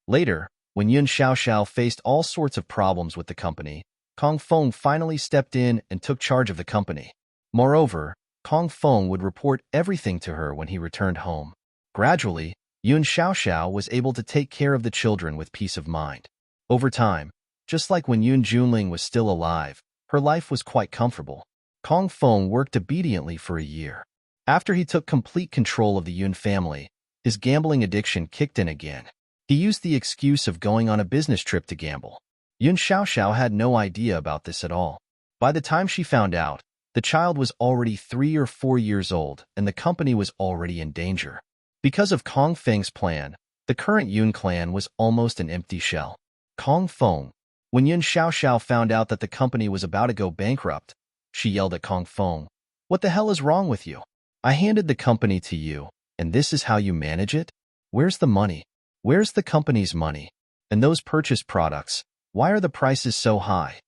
Later, when Yun Xiaoxiao faced all sorts of problems with the company, Kong Feng finally stepped in and took charge of the company. Moreover, Kong Feng would report everything to her when he returned home. Gradually, Yun Xiaoxiao was able to take care of the children with peace of mind. Over time, just like when Yun Junling was still alive, her life was quite comfortable. Kong Feng worked obediently for a year. After he took complete control of the Yun family, his gambling addiction kicked in again. He used the excuse of going on a business trip to gamble. Yun Xiaoxiao had no idea about this at all. By the time she found out, the child was already 3 or 4 years old, and the company was already in danger. Because of Kong Feng's plan, the current Yun clan was almost an empty shell. Kong Feng. When Yun Xiaoxiao found out that the company was about to go bankrupt, she yelled at Kong Feng, "What the hell is wrong with you? I handed the company to you, and this is how you manage it? Where's the money? Where's the company's money? And those purchased products, why are the prices so high?"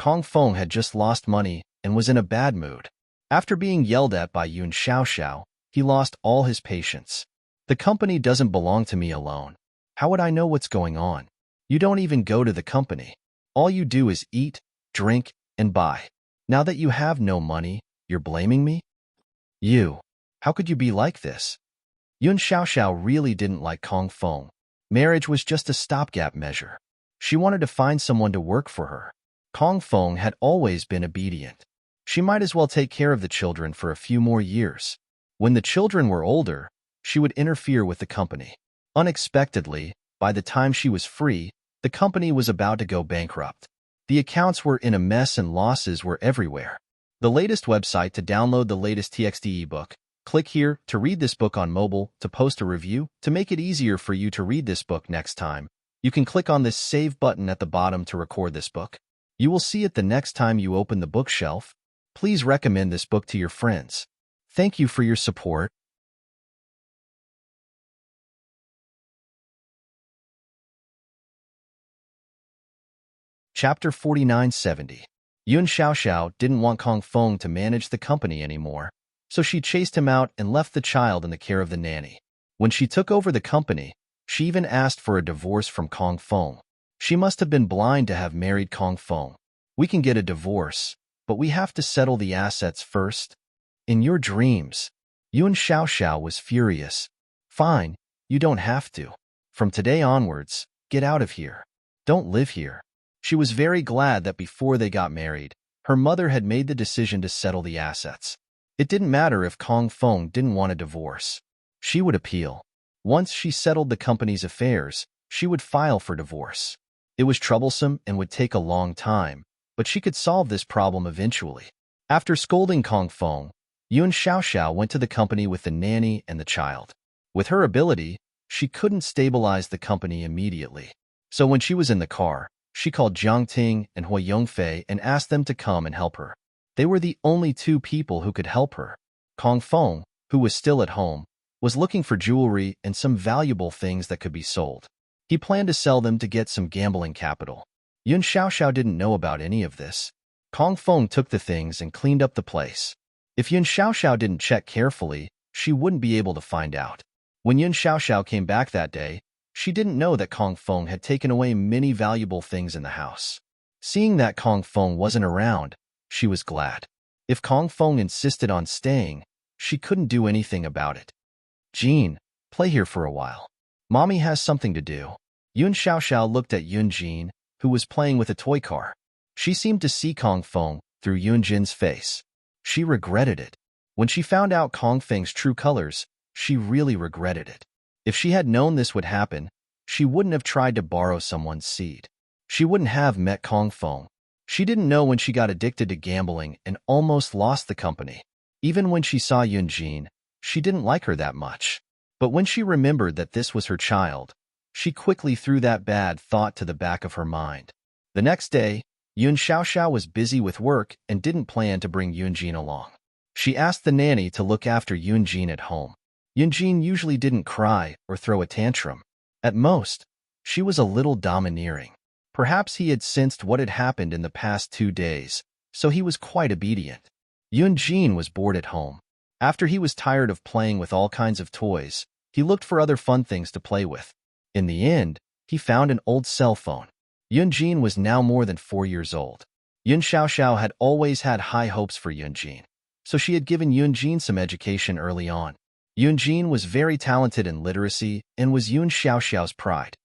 Kong Feng had just lost money and was in a bad mood. After being yelled at by Yun Xiaoxiao, he lost all his patience. "The company doesn't belong to me alone. How would I know what's going on? You don't even go to the company. All you do is eat, drink, and buy. Now that you have no money, you're blaming me? You. How could you be like this?" Yun Xiaoxiao really didn't like Kong Feng. Marriage was just a stopgap measure. She wanted to find someone to work for her. Kong Feng had always been obedient. She might as well take care of the children for a few more years. When the children were older, she would interfere with the company. Unexpectedly, by the time she was free, the company was about to go bankrupt. The accounts were in a mess and losses were everywhere. The latest website to download the latest TXT ebook. Click here to read this book on mobile, to post a review, to make it easier for you to read this book next time. You can click on this save button at the bottom to record this book. You will see it the next time you open the bookshelf. Please recommend this book to your friends. Thank you for your support. Chapter 4970. Yun Xiaoxiao didn't want Kong Feng to manage the company anymore, so she chased him out and left the child in the care of the nanny. When she took over the company, she even asked for a divorce from Kong Feng. She must have been blind to have married Kong Feng. We can get a divorce, but we have to settle the assets first. In your dreams. Yun Xiaoxiao was furious. Fine, you don't have to. From today onwards, get out of here. Don't live here. She was very glad that before they got married, her mother had made the decision to settle the assets. It didn't matter if Kong Feng didn't want a divorce. She would appeal. Once she settled the company's affairs, she would file for divorce. It was troublesome and would take a long time, but she could solve this problem eventually. After scolding Kong Feng, Yun Xiaoxiao went to the company with the nanny and the child. With her ability, she couldn't stabilize the company immediately. So when she was in the car, she called Jiang Ting and Hui Yongfei and asked them to come and help her. They were the only two people who could help her. Kong Feng, who was still at home, was looking for jewelry and some valuable things that could be sold. He planned to sell them to get some gambling capital. Yun Xiaoxiao didn't know about any of this. Kong Feng took the things and cleaned up the place. If Yun Xiaoxiao didn't check carefully, she wouldn't be able to find out. When Yun Xiaoxiao came back that day, she didn't know that Kong Feng had taken away many valuable things in the house. Seeing that Kong Feng wasn't around, she was glad. If Kong Feng insisted on staying, she couldn't do anything about it. Jean, play here for a while. Mommy has something to do. Yun Xiaoxiao looked at Yun Jin, who was playing with a toy car. She seemed to see Kong Feng through Yun Jin's face. She regretted it. When she found out Kong Feng's true colors, she really regretted it. If she had known this would happen, she wouldn't have tried to borrow someone's seed. She wouldn't have met Kong Feng. She didn't know when she got addicted to gambling and almost lost the company. Even when she saw Yun Jin, she didn't like her that much. But when she remembered that this was her child, she quickly threw that bad thought to the back of her mind. The next day, Yun Xiaoxiao was busy with work and didn't plan to bring Yun Jin along. She asked the nanny to look after Yun Jin at home. Yun Jin usually didn't cry or throw a tantrum. At most, she was a little domineering. Perhaps he had sensed what had happened in the past 2 days, so he was quite obedient. Yun Jin was bored at home. After he was tired of playing with all kinds of toys, he looked for other fun things to play with. In the end, he found an old cell phone. Yun Jin was now more than 4 years old. Yun Xiaoxiao had always had high hopes for Yun Jin, so she had given Yun Jin some education early on. Yun Jin was very talented in literacy and was Yun Xiaoxiao's pride.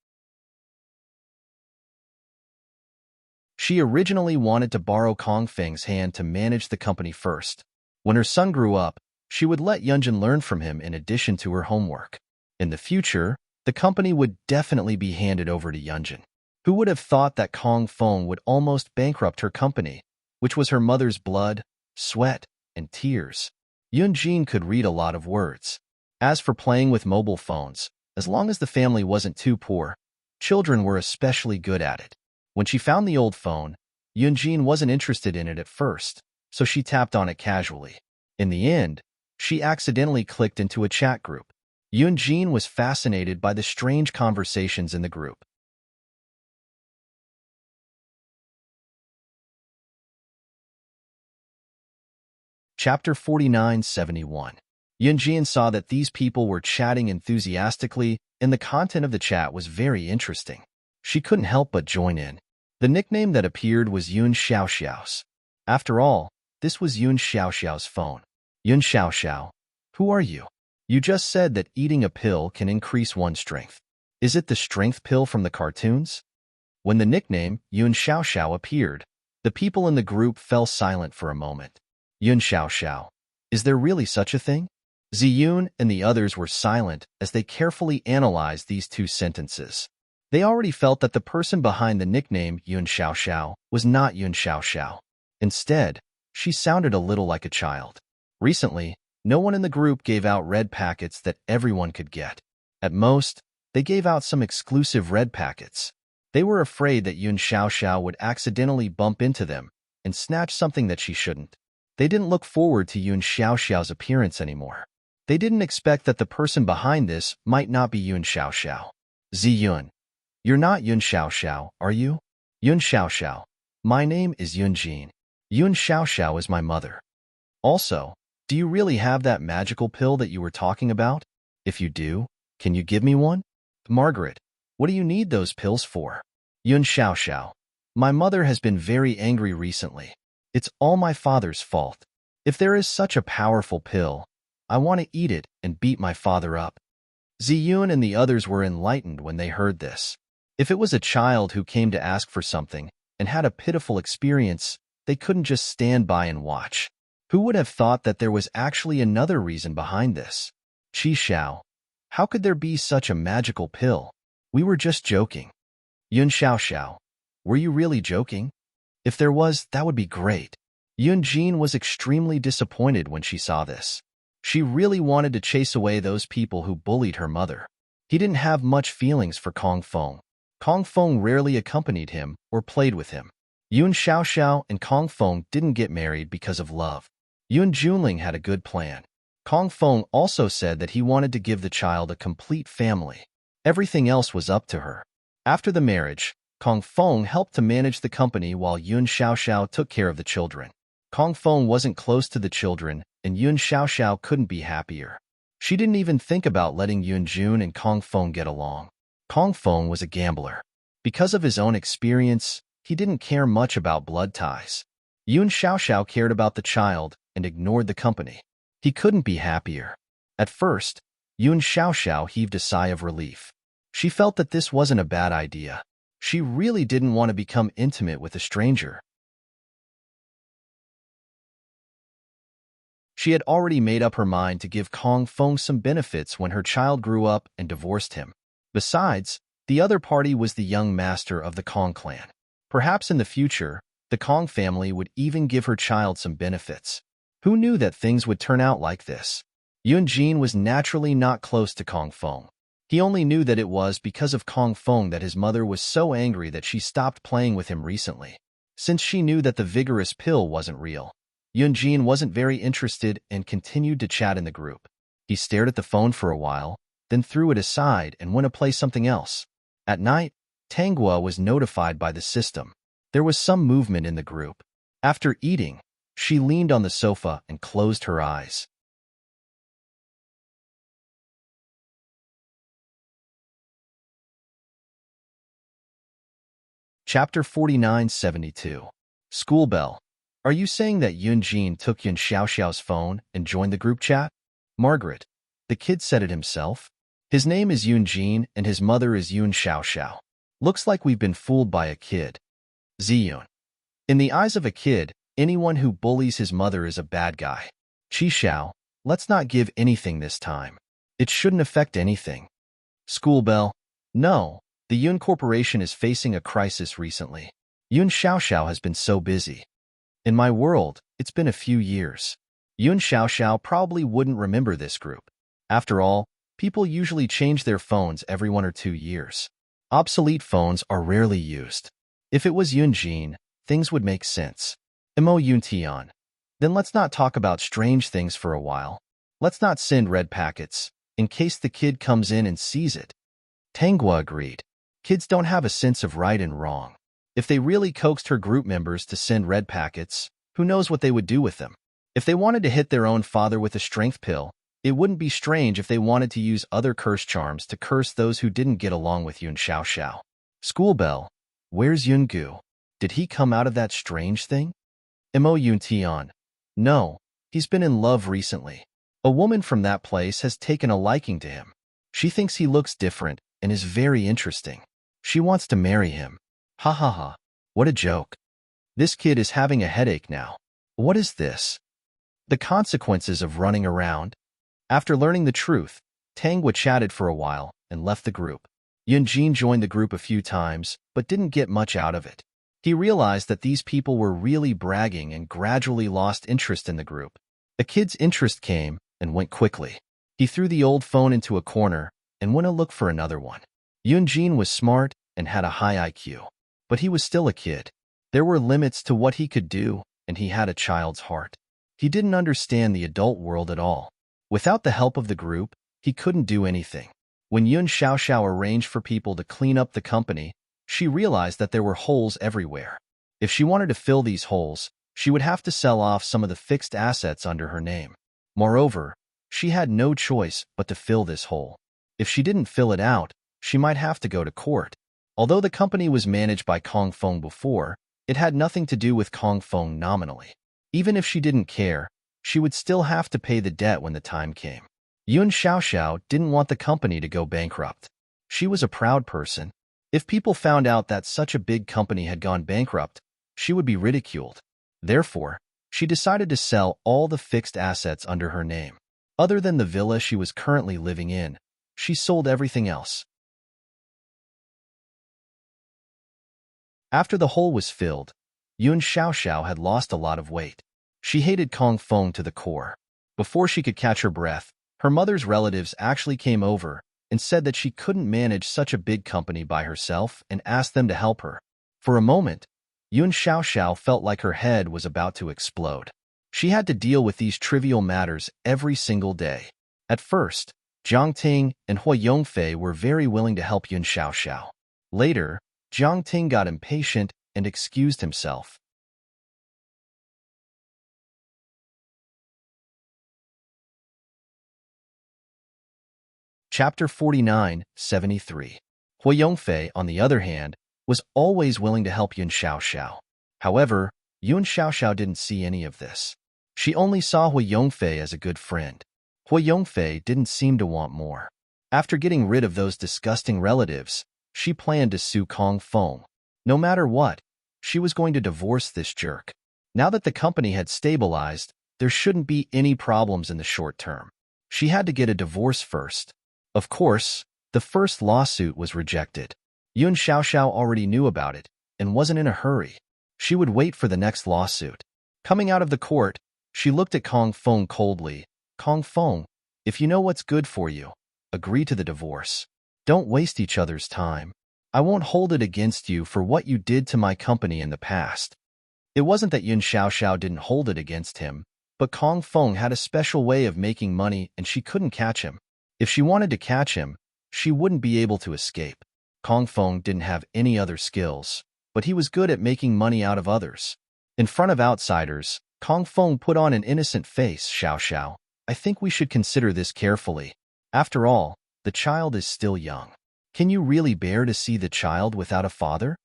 She originally wanted to borrow Kong Feng's hand to manage the company first. When her son grew up, she would let Yunjin learn from him in addition to her homework. In the future, the company would definitely be handed over to Yunjin. Who would have thought that Kong Feng would almost bankrupt her company, which was her mother's blood, sweat, and tears? Yun Jin could read a lot of words. As for playing with mobile phones, as long as the family wasn't too poor, children were especially good at it. When she found the old phone, Yun Jin wasn't interested in it at first, so she tapped on it casually. In the end, she accidentally clicked into a chat group. Yun Jin was fascinated by the strange conversations in the group. Chapter 4971. Yun Jin saw that these people were chatting enthusiastically, and the content of the chat was very interesting. She couldn't help but join in. The nickname that appeared was Yun Xiaoxiao's. After all, this was Yun Xiaoxiao's phone. Yun Xiaoxiao, who are you? You just said that eating a pill can increase one's strength. Is it the strength pill from the cartoons? When the nickname Yun Xiaoxiao appeared, the people in the group fell silent for a moment. Yun Xiaoxiao, is there really such a thing? Ziyun and the others were silent as they carefully analyzed these two sentences. They already felt that the person behind the nickname Yun Xiaoxiao was not Yun Xiaoxiao. Instead, she sounded a little like a child. Recently, no one in the group gave out red packets that everyone could get. At most, they gave out some exclusive red packets. They were afraid that Yun Xiaoxiao would accidentally bump into them and snatch something that she shouldn't. They didn't look forward to Yun Xiaoxiao's appearance anymore. They didn't expect that the person behind this might not be Yun Xiaoxiao. Ziyun, you're not Yun Xiaoxiao, are you? Yun Xiaoxiao, my name is Yun Jin. Yun Xiaoxiao is my mother. Also, do you really have that magical pill that you were talking about? If you do, can you give me one? Margaret, what do you need those pills for? Yun Xiaoxiao, my mother has been very angry recently. It's all my father's fault. If there is such a powerful pill, I want to eat it and beat my father up. Ziyun and the others were enlightened when they heard this. If it was a child who came to ask for something and had a pitiful experience, they couldn't just stand by and watch. Who would have thought that there was actually another reason behind this? Qi Xiao, how could there be such a magical pill? We were just joking. Yun Xiaoxiao, were you really joking? If there was, that would be great. Yun Jin was extremely disappointed when she saw this. She really wanted to chase away those people who bullied her mother. He didn't have much feelings for Kong Feng. Kong Feng rarely accompanied him or played with him. Yun Xiaoxiao and Kong Feng didn't get married because of love. Yun Junling had a good plan. Kong Feng also said that he wanted to give the child a complete family. Everything else was up to her. After the marriage, Kong Feng helped to manage the company while Yun Xiaoxiao took care of the children. Kong Feng wasn't close to the children, and Yun Xiaoxiao couldn't be happier. She didn't even think about letting Yun Jun and Kong Feng get along. Kong Feng was a gambler. Because of his own experience, he didn't care much about blood ties. Yun Xiaoxiao cared about the child and ignored the company. He couldn't be happier. At first, Yun Xiaoxiao heaved a sigh of relief. She felt that this wasn't a bad idea. She really didn't want to become intimate with a stranger. She had already made up her mind to give Kong Feng some benefits when her child grew up and divorced him. Besides, the other party was the young master of the Kong clan. Perhaps in the future, the Kong family would even give her child some benefits. Who knew that things would turn out like this? Yun Jin was naturally not close to Kong Feng. He only knew that it was because of Kong Feng that his mother was so angry that she stopped playing with him recently. Since she knew that the vigorous pill wasn't real, Yun Jin wasn't very interested and continued to chat in the group. He stared at the phone for a while, then threw it aside and went to play something else. At night, Tanghua was notified by the system. There was some movement in the group. After eating, she leaned on the sofa and closed her eyes. Chapter 4972. School Bell. Are you saying that Yun Jin took Yun Xiaoxiao's phone and joined the group chat? Margaret, the kid said it himself. His name is Yun Jin and his mother is Yun Xiaoxiao. Looks like we've been fooled by a kid. Ziyun. In the eyes of a kid, anyone who bullies his mother is a bad guy. Qi Xiao, let's not give anything this time. It shouldn't affect anything. School Bell. No, the Yun Corporation is facing a crisis recently. Yun Xiaoxiao has been so busy. In my world, it's been a few years. Yun Xiaoxiao probably wouldn't remember this group. After all, people usually change their phones every 1 or 2 years. Obsolete phones are rarely used. If it was Yun Jin, things would make sense. Mo Yun Tian. Then let's not talk about strange things for a while. Let's not send red packets, in case the kid comes in and sees it. Tanghua agreed. Kids don't have a sense of right and wrong. If they really coaxed her group members to send red packets, who knows what they would do with them? If they wanted to hit their own father with a strength pill, it wouldn't be strange if they wanted to use other curse charms to curse those who didn't get along with Yun Xiaoxiao. School Bell. Where's Yun Gu? Did he come out of that strange thing? Mo Yun Tian. No, he's been in love recently. A woman from that place has taken a liking to him. She thinks he looks different and is very interesting. She wants to marry him. Ha ha ha. What a joke. This kid is having a headache now. What is this? The consequences of running around? After learning the truth, Tangwa chatted for a while and left the group. Yunjin joined the group a few times, but didn't get much out of it. He realized that these people were really bragging and gradually lost interest in the group. The kid's interest came and went quickly. He threw the old phone into a corner and went to look for another one. Yunjin was smart and had a high IQ, but he was still a kid. There were limits to what he could do, and he had a child's heart. He didn't understand the adult world at all. Without the help of the group, he couldn't do anything. When Yun Xiaoxiao arranged for people to clean up the company, she realized that there were holes everywhere. If she wanted to fill these holes, she would have to sell off some of the fixed assets under her name. Moreover, she had no choice but to fill this hole. If she didn't fill it out, she might have to go to court. Although the company was managed by Kong Feng before, it had nothing to do with Kong Feng nominally. Even if she didn't care, she would still have to pay the debt when the time came. Yun Xiaoxiao didn't want the company to go bankrupt. She was a proud person. If people found out that such a big company had gone bankrupt, she would be ridiculed. Therefore, she decided to sell all the fixed assets under her name. Other than the villa she was currently living in, she sold everything else. After the hole was filled, Yun Xiaoxiao had lost a lot of weight. She hated Kong Feng to the core. Before she could catch her breath, her mother's relatives actually came over and said that she couldn't manage such a big company by herself and asked them to help her. For a moment, Yun Xiaoxiao felt like her head was about to explode. She had to deal with these trivial matters every single day. At first, Jiang Ting and Hui Yongfei were very willing to help Yun Xiaoxiao. Later, Jiang Ting got impatient and excused himself. Chapter 49-73. Hui Yongfei, on the other hand, was always willing to help Yun Xiaoxiao. However, Yun Xiaoxiao didn't see any of this. She only saw Hui Yongfei as a good friend. Hui Yongfei didn't seem to want more. After getting rid of those disgusting relatives, she planned to sue Kong Feng. No matter what, she was going to divorce this jerk. Now that the company had stabilized, there shouldn't be any problems in the short term. She had to get a divorce first. Of course, the first lawsuit was rejected. Yun Xiaoxiao already knew about it and wasn't in a hurry. She would wait for the next lawsuit. Coming out of the court, she looked at Kong Feng coldly. Kong Feng, if you know what's good for you, agree to the divorce. Don't waste each other's time. I won't hold it against you for what you did to my company in the past. It wasn't that Yun Xiaoxiao didn't hold it against him, but Kong Feng had a special way of making money and she couldn't catch him. If she wanted to catch him, she wouldn't be able to escape. Kong Feng didn't have any other skills, but he was good at making money out of others. In front of outsiders, Kong Feng put on an innocent face. Xiaoxiao, I think we should consider this carefully. After all, the child is still young. Can you really bear to see the child without a father?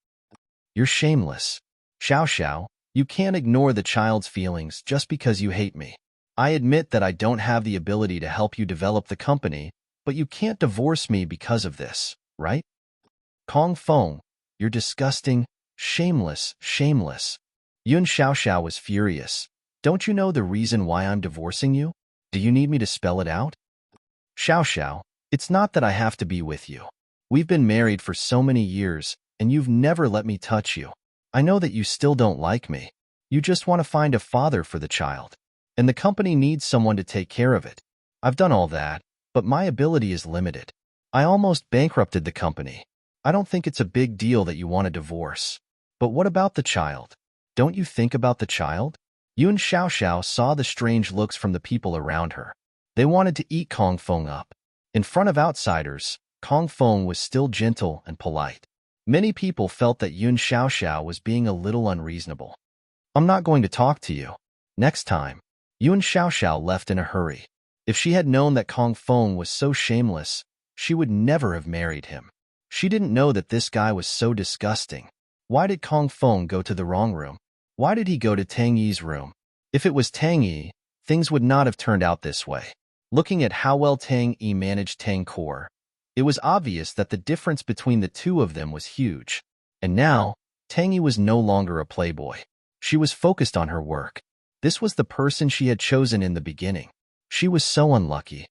You're shameless. Xiaoxiao, you can't ignore the child's feelings just because you hate me. I admit that I don't have the ability to help you develop the company, but you can't divorce me because of this, right? Kong Feng, you're disgusting, shameless. Yun Xiaoxiao was furious. Don't you know the reason why I'm divorcing you? Do you need me to spell it out? Xiaoxiao, it's not that I have to be with you. We've been married for so many years, and you've never let me touch you. I know that you still don't like me. You just want to find a father for the child. And the company needs someone to take care of it. I've done all that, but my ability is limited. I almost bankrupted the company. I don't think it's a big deal that you want a divorce. But what about the child? Don't you think about the child? Yun Xiaoxiao saw the strange looks from the people around her. They wanted to eat Kong Feng up. In front of outsiders, Kong Feng was still gentle and polite. Many people felt that Yun Xiaoxiao was being a little unreasonable. I'm not going to talk to you. Next time. Yun Xiaoxiao left in a hurry. If she had known that Kong Feng was so shameless, she would never have married him. She didn't know that this guy was so disgusting. Why did Kong Feng go to the wrong room? Why did he go to Tang Yi's room? If it was Tang Yi, things would not have turned out this way. Looking at how well Tang Yi managed Tang Core, it was obvious that the difference between the two of them was huge. And now, Tang Yi was no longer a playboy. She was focused on her work. This was the person she had chosen in the beginning. She was so unlucky.